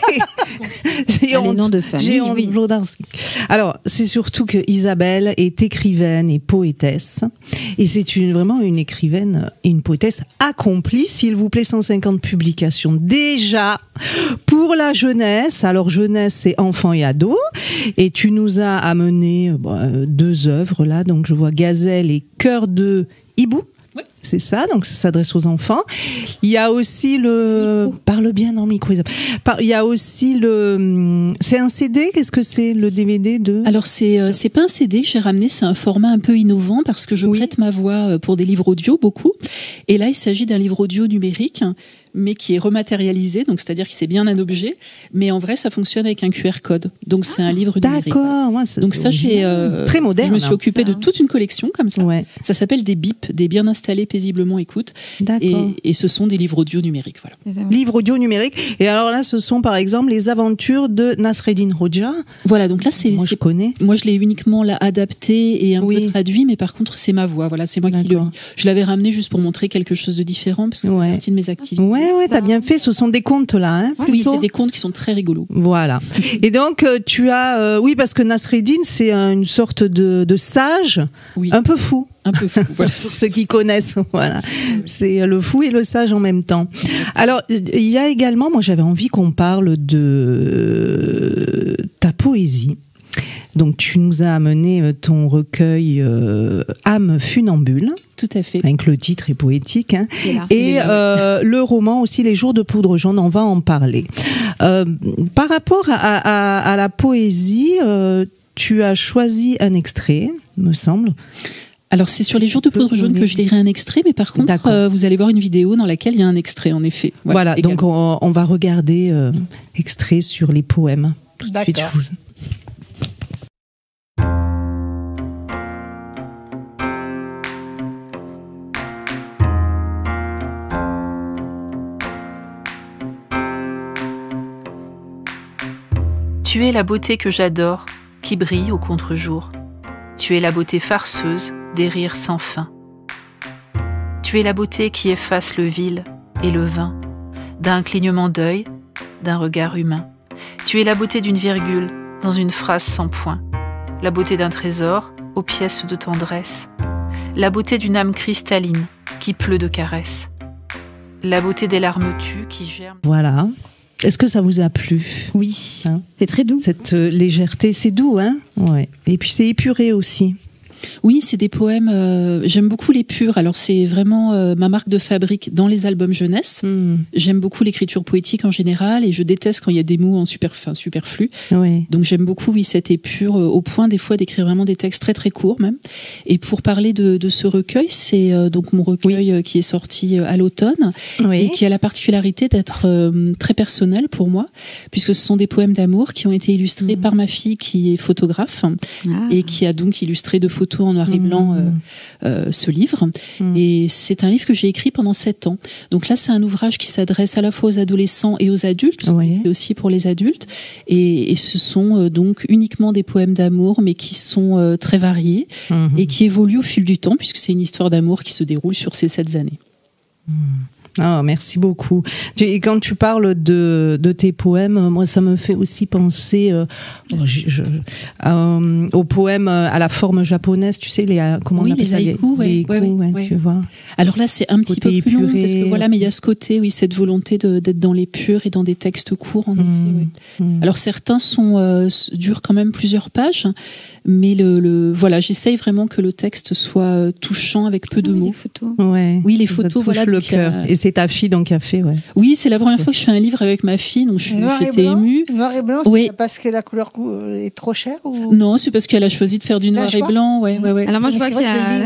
J'ai honte. Les noms de famille, J'ai honte, oui. Vlodarzik. Alors, c'est surtout que Isabelle est écrivaine et poétesse. Et c'est vraiment une écrivaine et une poétesse accomplie. S'il vous plaît, 150 publications déjà pour la jeunesse. Alors, jeunesse, c'est enfants et ados. Et tu nous as amené 2 œuvres, là. Donc, je vois Gazelle et Cœur de Hibou. Oui. C'est ça, donc ça s'adresse aux enfants. Il y a aussi le... Micro. Parle bien dans le micro, Isabelle. Il y a aussi le... C'est un CD, qu'est-ce que c'est, le DVD de... Alors c'est pas un CD, j'ai ramené, c'est un format un peu innovant parce que je prête ma voix pour des livres audio, beaucoup. Et là, il s'agit d'un livre audio numérique, mais qui est rematérialisé, donc c'est-à-dire que c'est bien un objet, mais en vrai, ça fonctionne avec un QR code. Donc c'est un livre numérique. D'accord. Voilà. Donc ça, j'ai... très moderne. Je me suis occupée de toute une collection comme ça. Ouais. Ça s'appelle des bips, des bien installés paisiblement écoute. D'accord. Et ce sont des livres audio numériques. Voilà. Livres audio numériques. Et alors là, ce sont par exemple les aventures de Nasreddin Hoxha. Voilà, donc là, c'est... Moi, je connais. Moi, je l'ai uniquement là, adapté et un peu traduit, mais par contre, c'est ma voix. Voilà, c'est moi qui le lis. Je l'avais ramené juste pour montrer quelque chose de différent, parce que c'est partie de mes activités. Ouais, Ouais, t'as bien fait. Ce sont des contes là, hein. Oui, c'est des contes qui sont très rigolos. Voilà. Et donc tu as, oui, parce que Nasreddin, c'est une sorte de sage, un peu fou. Un peu fou, voilà. Pour ceux qui connaissent, voilà. C'est le fou et le sage en même temps. Alors, il y a également, moi j'avais envie qu'on parle de ta poésie. Donc, tu nous as amené ton recueil Âme funambule. Tout à fait. Avec le titre est poétique. Hein. Et le roman aussi, Les jours de poudre jaune, on va en parler. Par rapport à la poésie, tu as choisi un extrait, me semble. Alors, c'est sur Les jours de poudre jaune que je lirai un extrait, mais par contre, vous allez voir une vidéo dans laquelle il y a un extrait, en effet. Voilà, donc on va regarder extrait sur les poèmes. Tout de suite, Tu es la beauté que j'adore, qui brille au contre-jour. Tu es la beauté farceuse, des rires sans fin. Tu es la beauté qui efface le vil et le vain, d'un clignement d'œil, d'un regard humain. Tu es la beauté d'une virgule dans une phrase sans point, la beauté d'un trésor aux pièces de tendresse, la beauté d'une âme cristalline qui pleut de caresses, la beauté des larmes tues qui germent. Voilà. Est-ce que ça vous a plu? Oui, c'est très doux. Cette légèreté, c'est doux, hein? Ouais. Et puis c'est épuré aussi. Oui, c'est des poèmes. J'aime beaucoup les purs. Alors c'est vraiment ma marque de fabrique dans les albums jeunesse. J'aime beaucoup l'écriture poétique en général et je déteste quand il y a des mots en superflu. Oui. Donc j'aime beaucoup cet épure au point des fois d'écrire vraiment des textes très très courts même. Et pour parler de ce recueil, c'est donc mon recueil qui est sorti à l'automne et qui a la particularité d'être très personnel pour moi puisque ce sont des poèmes d'amour qui ont été illustrés par ma fille qui est photographe et qui a donc illustré de photos en noir et blanc ce livre. Et c'est un livre que j'ai écrit pendant 7 ans. Donc là, c'est un ouvrage qui s'adresse à la fois aux adolescents et aux adultes, et aussi pour les adultes. Et ce sont donc uniquement des poèmes d'amour, mais qui sont très variés et qui évoluent au fil du temps, puisque c'est une histoire d'amour qui se déroule sur ces 7 années. Ah, merci beaucoup. Et quand tu parles de tes poèmes, moi, ça me fait aussi penser aux poèmes à la forme japonaise, tu sais, comment on appelle ça, les haïkus, tu vois. Alors là, c'est un petit peu plus long, parce que voilà, mais il y a ce côté, cette volonté d'être dans l'épure et dans des textes courts, en effet. Alors certains durent quand même plusieurs pages, mais voilà, j'essaye vraiment que le texte soit touchant avec peu de mots. Les photos. Oui, les photos, voilà. Le cœur. Et c'est ta fille donc qui a fait, Oui, c'est la première fois que je fais un livre avec ma fille, donc j'étais émue. Noir et blanc, c'est parce que la couleur est trop chère ou... Non, c'est parce qu'elle a choisi de faire du noir et blanc, Alors moi je vois qu'il y a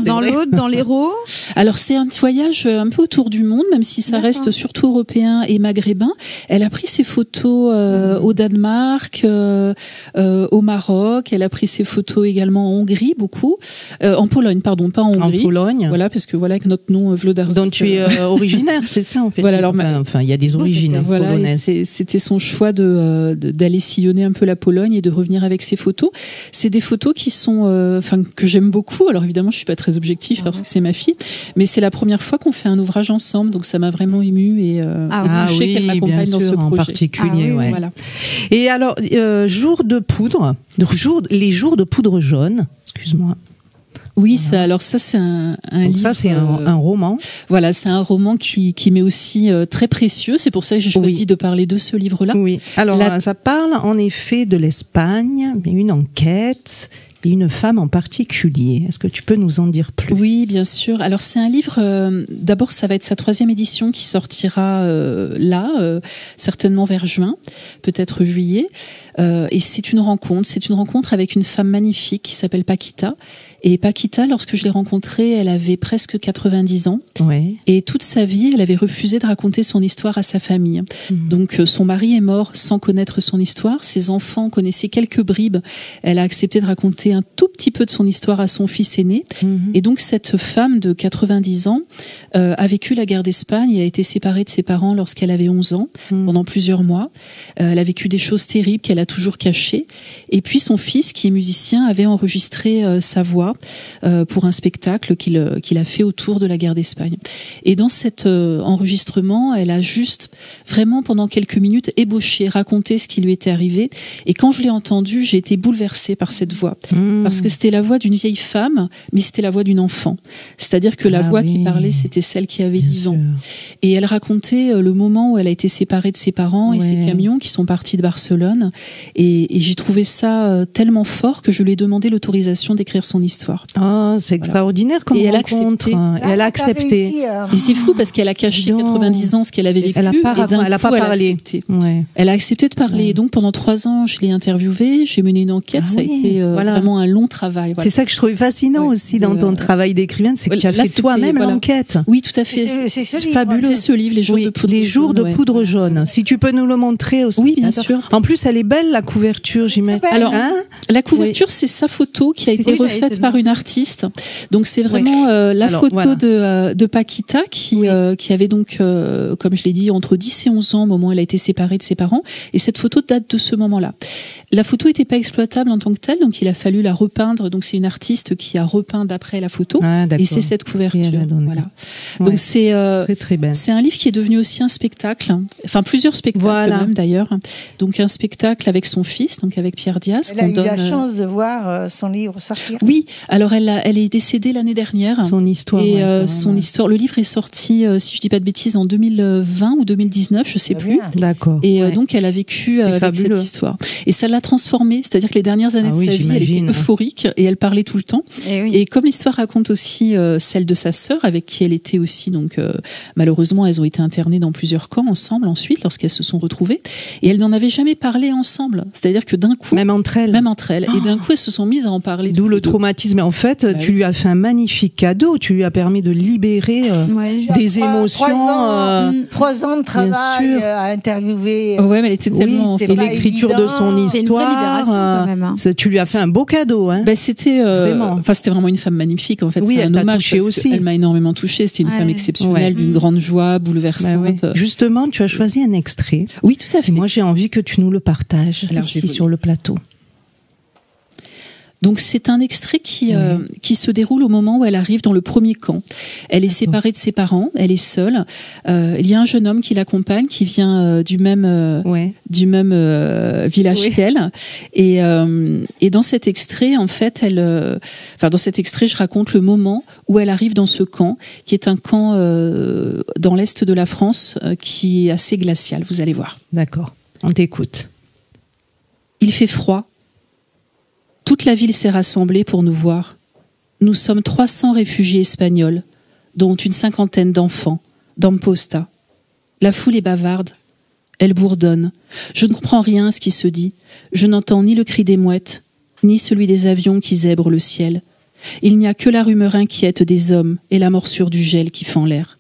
dans l'autre, dans l'Hérault. Alors c'est un petit voyage un peu autour du monde, même si ça reste surtout européen et maghrébin. Elle a pris ses photos au Danemark, au Maroc. Elle a pris ses photos également en Hongrie, beaucoup. En Pologne, pardon, pas en Hongrie. En Pologne. Voilà, parce que voilà, avec notre nom Vlodarczyk. Donc tu es originaire, c'est ça en fait. Voilà, alors enfin, il y a des origines polonaises. C'était son choix d'aller sillonner un peu la Pologne et de revenir avec ses photos. C'est des photos qui sont, que j'aime beaucoup. Alors évidemment, je suis pas très objective parce que c'est ma fille, mais c'est la première fois qu'on fait un ouvrage ensemble, donc ça m'a vraiment émue et touchée qu'elle m'accompagne dans ce projet. En particulier, Voilà. Et alors, les jours de poudre jaune, excuse-moi. Oui, voilà. Ça c'est un livre. Ça c'est un roman. Voilà, c'est un roman qui m'est aussi très précieux. C'est pour ça que j'ai choisi de parler de ce livre-là. Oui. Alors ça parle en effet de l'Espagne, mais une enquête et une femme en particulier. Est-ce que tu peux nous en dire plus? Oui, bien sûr. Alors c'est un livre. D'abord, ça va être sa 3e édition qui sortira certainement vers juin, peut-être juillet. Et c'est une rencontre avec une femme magnifique qui s'appelle Paquita. Et Paquita, lorsque je l'ai rencontrée, elle avait presque 90 ans. Ouais. Et toute sa vie, elle avait refusé de raconter son histoire à sa famille. Donc, son mari est mort sans connaître son histoire. Ses enfants connaissaient quelques bribes. Elle a accepté de raconter un tout petit peu de son histoire à son fils aîné. Et donc, cette femme de 90 ans a vécu la guerre d'Espagne et a été séparée de ses parents lorsqu'elle avait 11 ans, pendant plusieurs mois. Elle a vécu des choses terribles qu'elle a l'a toujours caché. Et puis son fils, qui est musicien, avait enregistré sa voix pour un spectacle qu'il a fait autour de la guerre d'Espagne. Et dans cet enregistrement, elle a juste vraiment pendant quelques minutes ébauché, raconté ce qui lui était arrivé. Et quand je l'ai entendu, j'ai été bouleversée par cette voix. Parce que c'était la voix d'une vieille femme, mais c'était la voix d'une enfant. C'est-à-dire que la voix qui parlait, c'était celle qui avait 10 ans. Et elle racontait le moment où elle a été séparée de ses parents et ses camions qui sont partis de Barcelone. Et j'ai trouvé ça tellement fort que je lui ai demandé l'autorisation d'écrire son histoire. Oh, c'est extraordinaire comme rencontre. Et elle a accepté. Et c'est fou parce qu'elle a caché 90 ans ce qu'elle avait vécu. Elle n'a pas parlé. Elle a accepté de parler. Et donc pendant 3 ans, je l'ai interviewée, j'ai mené une enquête. Ça a été vraiment un long travail. C'est ça que je trouvais fascinant aussi dans ton travail d'écrivaine, c'est que tu as fait toi-même l'enquête. Oui, tout à fait. C'est fabuleux. C'est ce livre, Les jours de poudre jaune. Si tu peux nous le montrer aussi. Oui, bien sûr. En plus, elle est belle, la couverture, j'imagine. Alors, la couverture, c'est sa photo qui a été refaite par une artiste. Donc, c'est vraiment la photo de Paquita qui avait donc, comme je l'ai dit, entre 10 et 11 ans au moment où elle a été séparée de ses parents. Et cette photo date de ce moment-là. La photo n'était pas exploitable en tant que telle, donc il a fallu la repeindre. Donc, c'est une artiste qui a repeint d'après la photo. Et c'est cette couverture. Voilà. Donc, c'est très belle. C'est un livre qui est devenu aussi un spectacle, enfin plusieurs spectacles même d'ailleurs. Donc un spectacle avec son fils, donc avec Pierre Dias. Elle a eu la chance de voir son livre sortir. Oui, alors elle est décédée l'année dernière. Son histoire. Et son histoire, le livre est sorti, si je dis pas de bêtises, en 2020 ou 2019, je sais plus. D'accord. Et donc elle a vécu avec cette histoire. Et ça l'a transformée, c'est-à-dire que les dernières années de sa vie, elle était euphorique et elle parlait tout le temps. Et comme l'histoire raconte aussi celle de sa sœur, avec qui elle était aussi, donc malheureusement, elles ont été internées dans plusieurs camps ensemble ensuite, lorsqu'elles se sont retrouvées. Et elles n'en avaient jamais parlé ensemble. C'est-à-dire que d'un coup... Même entre elles. Et d'un coup, elles se sont mises à en parler. D'où le traumatisme. Et en fait, tu lui as fait un magnifique cadeau. Tu lui as permis de libérer des émotions. 3 ans de travail à interviewer. Ouais, mais elle était tellement... et l'écriture de son histoire. C'est une vraie libération quand même. Hein. Tu lui as fait un beau cadeau. Hein. C'était vraiment une femme magnifique. En fait, oui, c'est un hommage aussi. Elle m'a énormément touchée. C'était une femme exceptionnelle, d'une grande joie, bouleversante. Justement, tu as choisi un extrait. Oui, tout à fait. Et moi, j'ai envie que tu nous le partages ici sur le plateau. Donc c'est un extrait qui se déroule au moment où elle arrive dans le premier camp. Elle est séparée de ses parents, elle est seule. Il y a un jeune homme qui l'accompagne, qui vient du même village qu'elle. Et dans cet extrait, en fait, dans cet extrait, je raconte le moment où elle arrive dans ce camp, qui est un camp dans l'est de la France, qui est assez glacial. Vous allez voir. D'accord. On t'écoute. Il fait froid. Toute la ville s'est rassemblée pour nous voir. Nous sommes 300 réfugiés espagnols, dont une 50aine d'enfants, d'Amposta. La foule est bavarde. Elle bourdonne. Je ne comprends rien à ce qui se dit. Je n'entends ni le cri des mouettes, ni celui des avions qui zèbrent le ciel. Il n'y a que la rumeur inquiète des hommes et la morsure du gel qui fend l'air.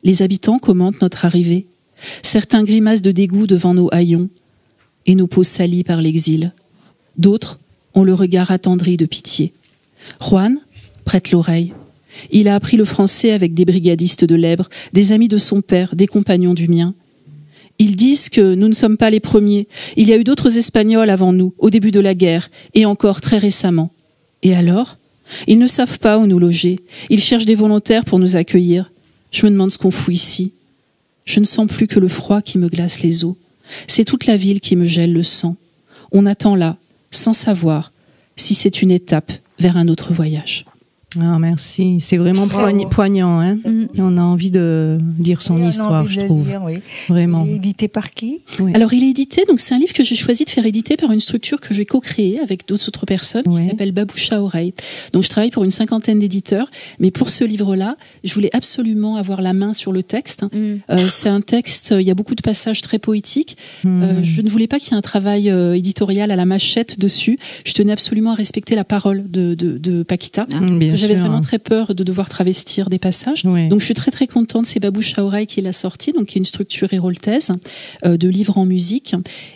Les habitants commentent notre arrivée. Certains grimacent de dégoût devant nos haillons et nos peaux salies par l'exil. D'autres ont le regard attendri de pitié. Juan prête l'oreille. Il a appris le français avec des brigadistes de l'Èbre, des amis de son père, des compagnons du mien. Ils disent que nous ne sommes pas les premiers. Il y a eu d'autres Espagnols avant nous, au début de la guerre, et encore très récemment. Et alors ? Ils ne savent pas où nous loger. Ils cherchent des volontaires pour nous accueillir. Je me demande ce qu'on fout ici. Je ne sens plus que le froid qui me glace les os. C'est toute la ville qui me gèle le sang. On attend là, sans savoir si c'est une étape vers un autre voyage. Ah, merci, c'est vraiment poignant. Hein. Et on a envie de dire son histoire, je trouve. Vraiment. Il est édité par qui ? Alors, il est édité, donc c'est un livre que j'ai choisi de faire éditer par une structure que j'ai co-créée avec d'autres autres personnes qui s'appelle Babouche à oreille. Donc, je travaille pour une 50aine d'éditeurs, mais pour ce livre-là, je voulais absolument avoir la main sur le texte. C'est un texte, il y a beaucoup de passages très poétiques. Je ne voulais pas qu'il y ait un travail éditorial à la machette dessus. Je tenais absolument à respecter la parole de Paquita. J'avais vraiment très peur de devoir travestir des passages. Donc je suis très très contente. C'est Babouche à oreille qui l'a sorti, donc qui est une structure héroltaise de livres en musique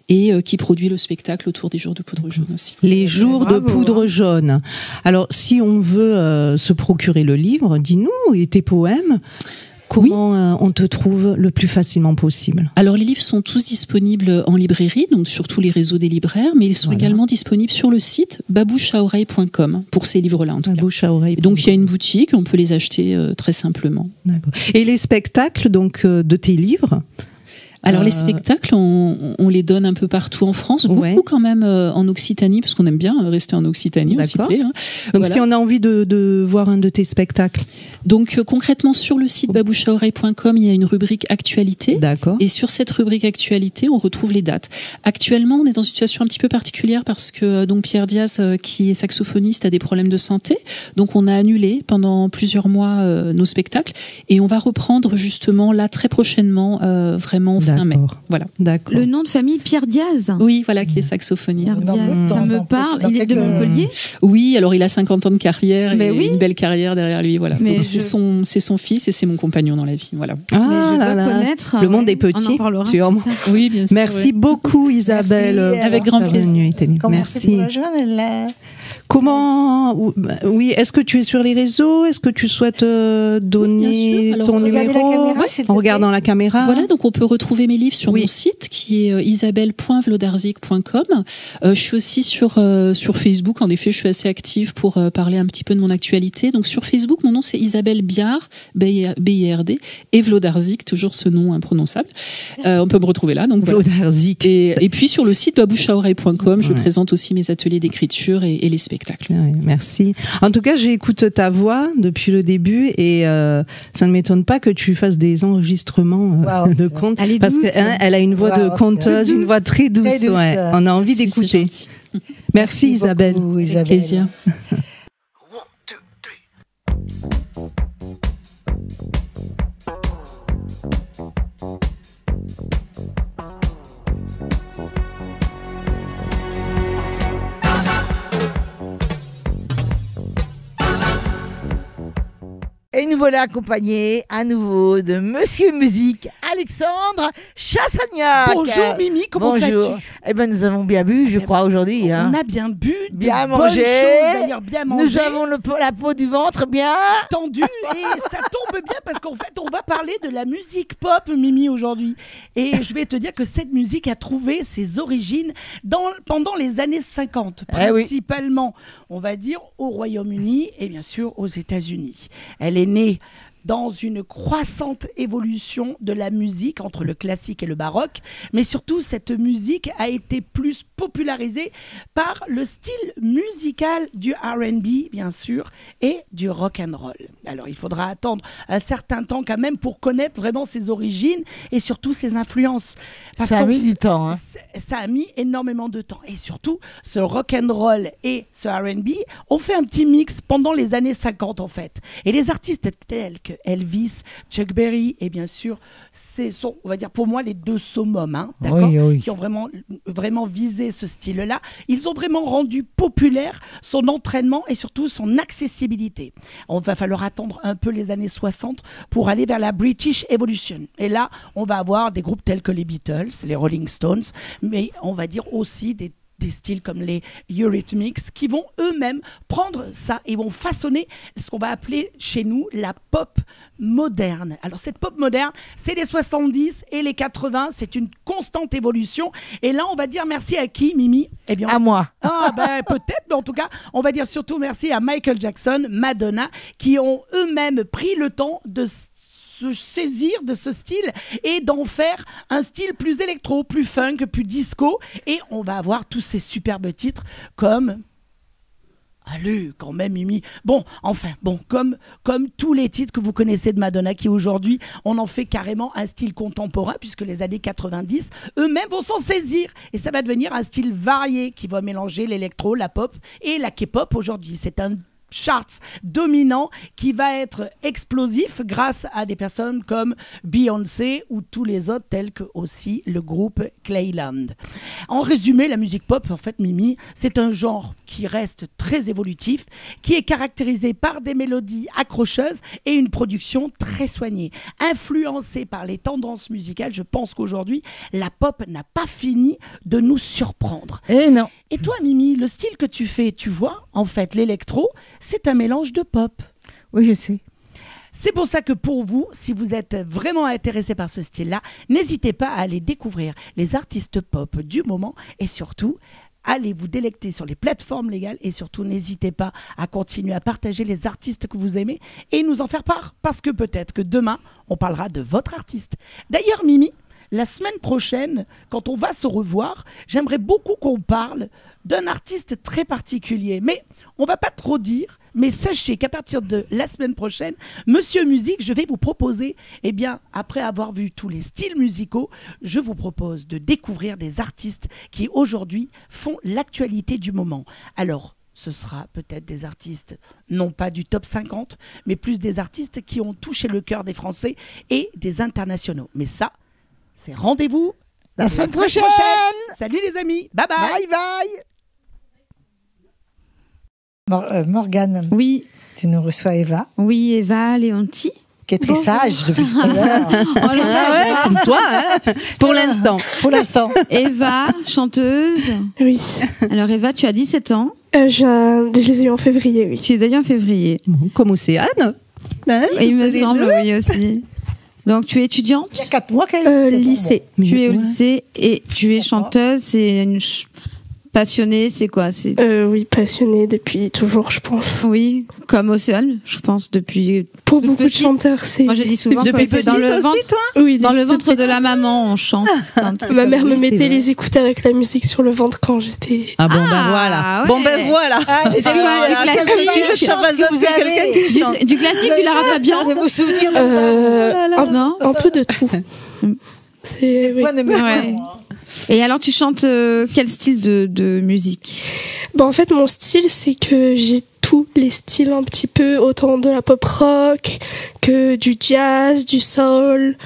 et qui produit le spectacle autour des jours de poudre jaune aussi. Les jours de poudre jaune. Alors si on veut se procurer le livre, dis-nous, et tes poèmes. comment on te trouve le plus facilement possible? Alors les livres sont tous disponibles en librairie, donc sur tous les réseaux des libraires, mais ils sont également disponibles sur le site baboucheaoreille.com pour ces livres-là en tout cas. Donc il y a une boutique, on peut les acheter très simplement. D'accord. Et les spectacles donc de tes livres? Alors les spectacles, on les donne un peu partout en France, beaucoup quand même en Occitanie, parce qu'on aime bien rester en Occitanie, on s'y plaît. Hein. Donc si on a envie de voir un de tes spectacles. Donc concrètement sur le site baboucheaoreille.com, il y a une rubrique actualité. D'accord. Et sur cette rubrique actualité, on retrouve les dates. Actuellement, on est dans une situation un petit peu particulière parce que donc Pierre Diaz, qui est saxophoniste, a des problèmes de santé. Donc on a annulé pendant plusieurs mois nos spectacles et on va reprendre justement là très prochainement, vraiment fin mai. Voilà. D'accord. Le nom de famille Pierre Diaz. Oui, voilà, qui est saxophoniste. Pierre Diaz, ça me parle. Il est de Montpellier. Oui, alors il a 50 ans de carrière et oui. une belle carrière derrière lui. Voilà. Mais c'est son fils et c'est mon compagnon dans la vie. Voilà. Ah mais je là dois là. connaître. Le monde est petit, sûrement. Oui, bien sûr. Merci beaucoup, Isabelle. Merci, avec grand plaisir. Merci. Comment, oui, est-ce que tu es sur les réseaux? Est-ce que tu souhaites donner ton numéro en regardant la caméra? Voilà, donc on peut retrouver mes livres sur mon site qui est isabelle.vlodarzik.com. Je suis aussi sur Facebook. En effet, je suis assez active pour parler un petit peu de mon actualité. Donc sur Facebook, mon nom c'est Isabelle Biard, B-I-R-D, et Vlodarzik, toujours ce nom imprononçable. On peut me retrouver là. Donc Vlodarzik. Et puis sur le site baboucheaoreille.com, je présente aussi mes ateliers d'écriture et les spectacles. Oui, merci. En tout cas, j'écoute ta voix depuis le début et ça ne m'étonne pas que tu fasses des enregistrements de contes parce qu'elle a une voix de conteuse, une voix très douce. Très douce. Ouais. On a envie d'écouter. Merci Isabelle. Beaucoup, Isabelle. Plaisir. Et nous voilà accompagnés à nouveau de Monsieur Musique, Alexandre Chassagnac. Bonjour Mimi, comment vas-tu? Eh ben nous avons bien bu, je crois, aujourd'hui. On a bien bu, bien mangé, bien mangé. Nous avons la peau du ventre bien tendue et ça tombe bien parce qu'en fait on va parler de la musique pop, Mimi, aujourd'hui. Et je vais te dire que cette musique a trouvé ses origines pendant les années 50, principalement, on va dire, au Royaume-Uni et bien sûr aux États-Unis. Elle est née dans une croissante évolution de la musique entre le classique et le baroque, mais surtout cette musique a été plus popularisée par le style musical du R&B, bien sûr, et du rock and roll. Alors il faudra attendre un certain temps quand même pour connaître vraiment ses origines et surtout ses influences. Parce ça a mis du temps. Hein. Ça a mis énormément de temps. Et surtout, ce rock and roll et ce R&B ont fait un petit mix pendant les années 50 en fait. Et les artistes tels que Elvis, Chuck Berry et bien sûr, sont, on va dire pour moi les deux summums, hein, d'accord, qui ont vraiment visé ce style-là. Ils ont vraiment rendu populaire son entraînement et surtout son accessibilité. On va falloir attendre un peu les années 60 pour aller vers la British Evolution. Et là, on va avoir des groupes tels que les Beatles, les Rolling Stones, mais on va dire aussi des styles comme les Eurythmics qui vont eux-mêmes prendre ça et vont façonner ce qu'on va appeler chez nous la pop moderne. Alors cette pop moderne, c'est les 70 et les 80, c'est une constante évolution. Et là, on va dire merci à qui, Mimi? Eh bien, à moi. Ah ben peut-être, mais en tout cas, on va dire surtout merci à Michael Jackson, Madonna, qui ont eux-mêmes pris le temps de se saisir de ce style et d'en faire un style plus électro, plus funk, plus disco. Et on va avoir tous ces superbes titres comme... Allez, quand même, Mimi. Bon, enfin, comme tous les titres que vous connaissez de Madonna, qui aujourd'hui, on en fait carrément un style contemporain, puisque les années 90, eux-mêmes vont s'en saisir. Et ça va devenir un style varié qui va mélanger l'électro, la pop et la K-pop aujourd'hui. C'est un charts dominant qui va être explosif grâce à des personnes comme Beyoncé ou tous les autres tels que aussi le groupe Clayland. En résumé, la musique pop, en fait, Mimi, c'est un genre qui reste très évolutif, qui est caractérisé par des mélodies accrocheuses et une production très soignée. Influencée par les tendances musicales, je pense qu'aujourd'hui, la pop n'a pas fini de nous surprendre. Et non. Et toi, Mimi, le style que tu fais, tu vois, en fait, l'électro, c'est un mélange de pop. Oui, je sais. C'est pour ça que pour vous, si vous êtes vraiment intéressé par ce style-là, n'hésitez pas à aller découvrir les artistes pop du moment et surtout, allez vous délecter sur les plateformes légales et surtout n'hésitez pas à continuer à partager les artistes que vous aimez et nous en faire part parce que peut-être que demain, on parlera de votre artiste. D'ailleurs, Mimi, la semaine prochaine, quand on va se revoir, j'aimerais beaucoup qu'on parle d'un artiste très particulier. Mais on va pas trop dire, mais sachez qu'à partir de la semaine prochaine, Monsieur Musique, je vais vous proposer, eh bien, après avoir vu tous les styles musicaux, je vous propose de découvrir des artistes qui aujourd'hui font l'actualité du moment. Alors, ce sera peut-être des artistes, non pas du top 50, mais plus des artistes qui ont touché le cœur des Français et des internationaux. Mais ça, c'est rendez-vous la semaine prochaine. Salut les amis. Bye bye. Bye bye. Morgane. Oui. Tu nous reçois Eva. Oui, Eva Leonti. Qui est très sage depuis tout à l'heure. Très sage, comme toi, hein, pour l'instant. Pour l'instant. Eva, chanteuse. Oui. Alors Eva, tu as 17 ans. Je les ai eu en février, oui. Tu les as eu en février. Comme Océane. Hein, il me semble, oui aussi. Donc tu es étudiante. Il y a 4 mois qu'elle est lycée. Tu es au lycée et tu es chanteuse. C'est une passionnée, c'est quoi? Oui, passionnée depuis toujours, je pense. Oui, comme Océane, je pense depuis. Pour beaucoup de chanteurs, c'est. Moi, je dis souvent depuis que dans le ventre, toi oui, dans le ventre de la maman, on chante. Ma mère me mettait les écouteurs avec la musique sur le ventre quand j'étais. Ah bon, ben voilà. Ouais. Bon, ben voilà. Du classique, du Lara Fabian. De vous souvenir de ça. Non, un peu de tout. C'est. Oui. Ouais. Et alors, tu chantes quel style de musique? En fait, mon style, c'est que j'ai tous les styles un petit peu, autant de la pop rock que du jazz, du soul,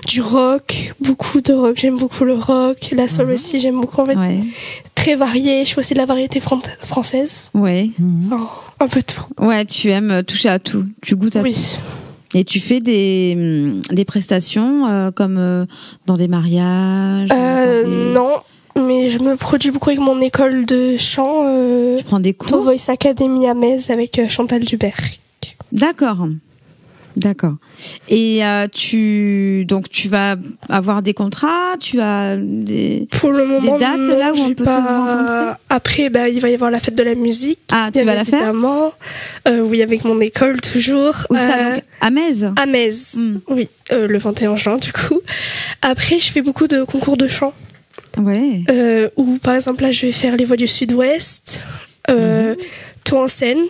du rock, beaucoup de rock. J'aime beaucoup le rock, la soul aussi, j'aime beaucoup. En fait, très varié. Je fais aussi de la variété française. Ouais. Enfin, un peu tout. Ouais, tu aimes toucher à tout. Tu goûtes à tout. Et tu fais des prestations comme dans des mariages Non, mais je me produis beaucoup avec mon école de chant. Tu prends des cours? To Voice Academy à Metz avec Chantal Duberc. D'accord. Et tu vas avoir des contrats, tu as des pour le moment des dates non, là où on peut te rencontrer. Après, il va y avoir la fête de la musique. Ah, tu vas la faire? Oui, avec mon école toujours. Où ça, donc, à Metz? À Metz, oui, le 21 juin du coup. Après, je fais beaucoup de concours de chant. Ouais. Où par exemple là, je vais faire les Voix du Sud-Ouest, Tout en scène.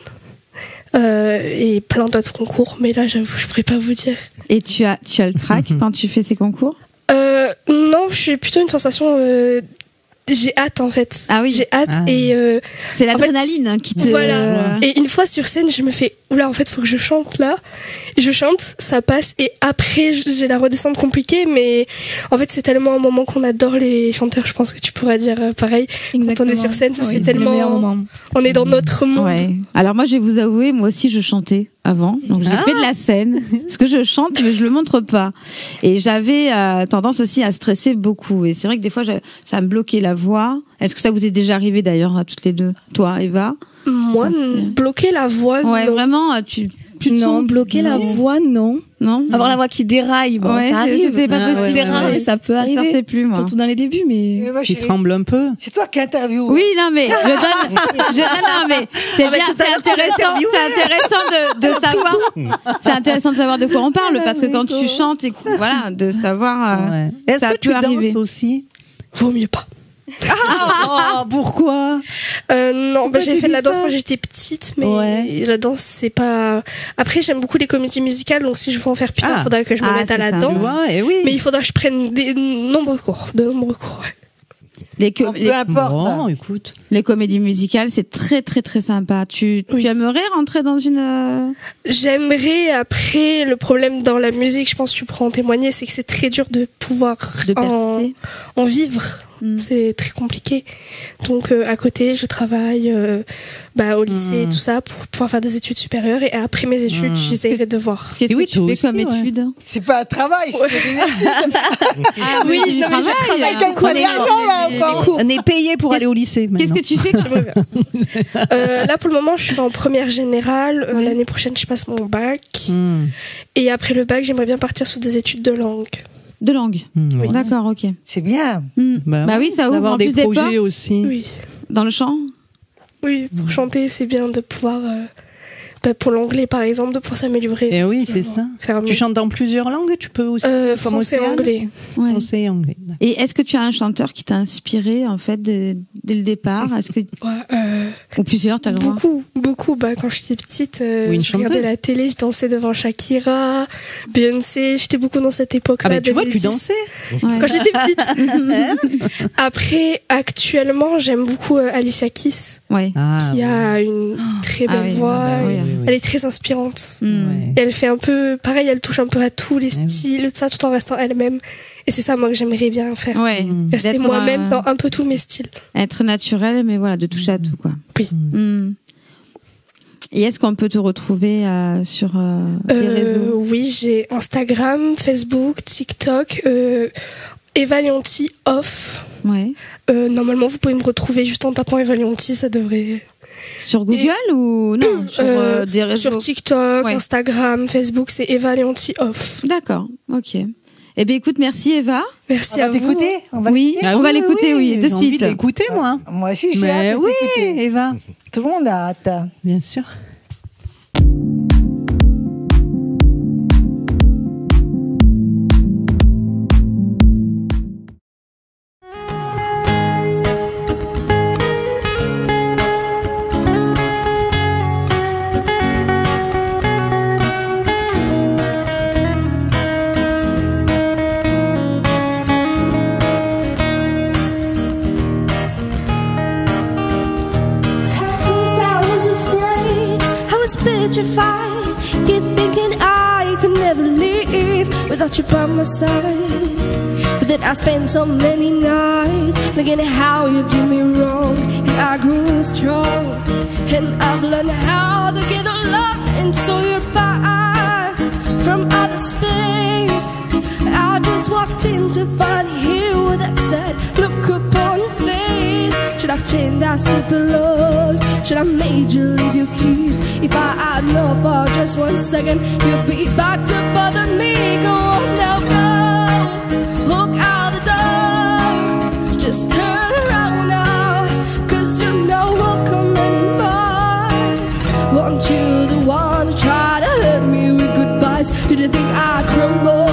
Et plein d'autres concours, mais là j'avoue je pourrais pas vous dire. Et tu as le trac quand tu fais ces concours? Non, je suis plutôt une sensation j'ai hâte en fait. Ah oui. J'ai hâte et c'est l'adrénaline qui te. Voilà. Et une fois sur scène, je me fais oula en fait faut que je chante là. Je chante, ça passe et après j'ai la redescente compliquée, mais en fait c'est tellement un moment qu'on adore les chanteurs. Je pense que tu pourrais dire pareil. Exactement. Quand on est sur scène, c'est tellement. On est dans notre monde. Ouais. Alors moi je vais vous avouer, moi aussi je chantais avant, donc j'ai fait de la scène parce que je chante mais je le montre pas. Et j'avais tendance aussi à stresser beaucoup. Et c'est vrai que des fois ça me bloquait la voix. Est-ce que ça vous est déjà arrivé d'ailleurs à toutes les deux, toi Eva? Moi, bloquer la voix. Ouais, non. Vraiment, non, bloquer la voix, non. Avoir la voix qui déraille, bon, ça arrive. C'est pas possible. C'est rare, mais ça peut arriver. Ça plus, moi. Surtout dans les débuts, mais. Tu trembles un peu. C'est toi qui interviews. Oui, non, mais non, mais c'est bien, c'est intéressant de savoir. C'est intéressant de savoir de quoi on parle, parce que quand tu chantes, et voilà, de savoir. Est-ce ça que tu danses aussi? Vaut mieux pas. Pourquoi? Non, j'ai fait de la danse quand j'étais petite, mais la danse c'est pas. Après, j'aime beaucoup les comédies musicales, donc si je veux en faire plus tard, il faudra que je me mette à la danse. Mais il faudra que je prenne de nombreux cours. Peu importe. Bon, écoute. Les comédies musicales, c'est très très très sympa. Tu aimerais rentrer dans une... J'aimerais. Après, le problème dans la musique, je pense que tu pourras en témoigner, c'est que c'est très dur de pouvoir en vivre. C'est très compliqué. Donc à côté, je travaille au lycée et tout ça pour pouvoir faire des études supérieures. Et après mes études, j'essaierai de voir. Qu'est-ce que tu fais comme études? C'est pas un travail, c'est des études. Oui, non, mais je travaille quand on est l'argent là encore. On est payé pour aller au lycée. Qu'est-ce que tu fais là, pour le moment, je suis en première générale. L'année prochaine, je passe mon bac. Et après le bac, j'aimerais bien partir sur des études de langue. De langue. Oui. D'accord, ok. C'est bien. Bah oui, ça ouvre en des plus projets des portes. aussi. Oui. Dans le chant. Oui, pour chanter, c'est bien de pouvoir. Pour l'anglais, par exemple, de pouvoir s'améliorer. Et oui, c'est ça. Tu chantes dans plusieurs langues, tu peux aussi. Français et anglais. Ouais. Français et anglais. Et est-ce que tu as un chanteur qui t'a inspiré en fait dès le départ? Est-ce que ou plusieurs, t'as le droit? Beaucoup. Quand j'étais petite, une je regardais la télé, je dansais devant Shakira, Beyoncé. J'étais beaucoup dans cette époque-là. Ah bah tu vois, tu dansais quand j'étais petite. Après, actuellement, j'aime beaucoup Alicia Keys, qui a une très belle voix. Elle est très inspirante. Elle fait un peu, pareil, elle touche un peu à tous les styles, ça, tout en restant elle-même. Et c'est ça, moi, que j'aimerais bien faire. Rester moi-même dans un peu tous mes styles. Être naturel, mais voilà, de toucher à tout, quoi. Oui. Et est-ce qu'on peut te retrouver sur les réseaux? Oui, j'ai Instagram, Facebook, TikTok, Eva Leonti off. Normalement, vous pouvez me retrouver juste en tapant Eva Leonti, ça devrait... Sur Google ou non sur des réseaux? Sur TikTok, Instagram, Facebook, c'est Eva Leonti off. D'accord, ok. Eh bien, écoute, merci Eva. Merci à vous. On va l'écouter. On va l'écouter, oui, de suite. J'ai envie d'écouter, moi. Moi aussi, j'ai hâte d'écouter. Eva. Tout le monde a hâte. Bien sûr. petrified, keep thinking I could never leave without you by my side. But then I spent so many nights thinking how you did me wrong, and I grew strong, and I've learned how to get along. And so you're back from outer space. I just walked in to find you with that sad look upon your face. Should I've changed that stupid love? Should I made you leave your keys? If I had known for just 1 second you'd be back to bother me. Go on now, go, walk out the door. Just turn around now, 'cause you know we'll come anymore. Weren't you the one to try to hurt me with goodbyes? Did you think I'd crumble?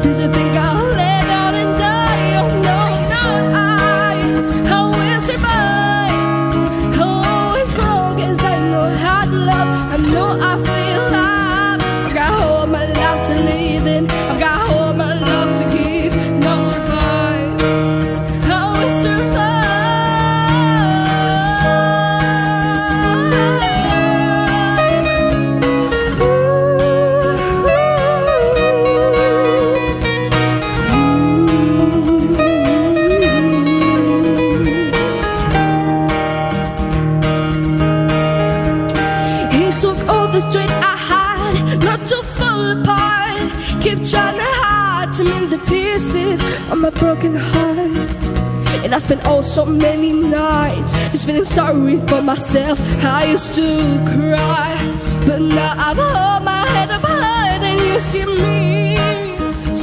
Did you think I'll lay down and die? Oh no, not I will survive. Oh, as long as I know how to love, I know I'll stay alive. I've got all my life to live in, I've got all my love to give. No survive, I will survive. It took all the strength I had not to fall apart. Keep trying to hide to mend the pieces of my broken heart. And I spent oh so many nights just feeling sorry for myself. I used to cry, but now I've held my head up higher than you see me.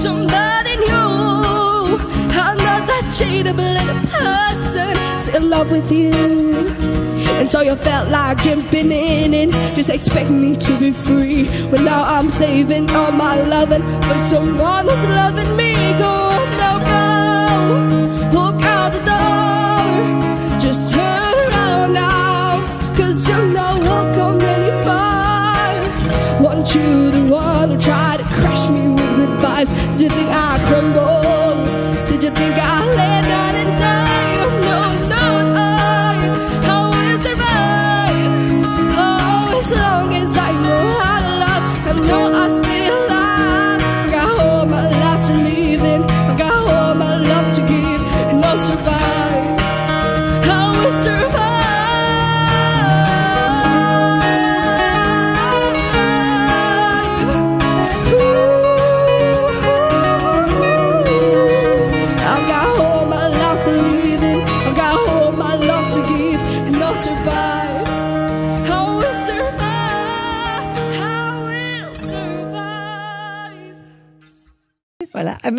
Somebody new, I'm not that cheatable little person, still in love with you. And so you felt like jumping in and just expect me to be free, when now I'm saving all my loving for someone who's loving me. Go on now, go, walk out the door. Just turn around now, 'cause you know we'll come anymore. Want you the one who tried to crush me with goodbyes? Did you think I'd crumble? Did you think I'd lay down and die? Oh no, not I will survive. Oh, as long as I know how to love, I know I'll stay alive. I got all my life to live in, I got all my love to give, and no surprise.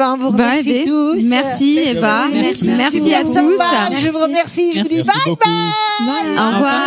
on vous remercie tous. Merci Eva. Merci à tous. Je vous remercie. Je vous dis bye bye. Au revoir.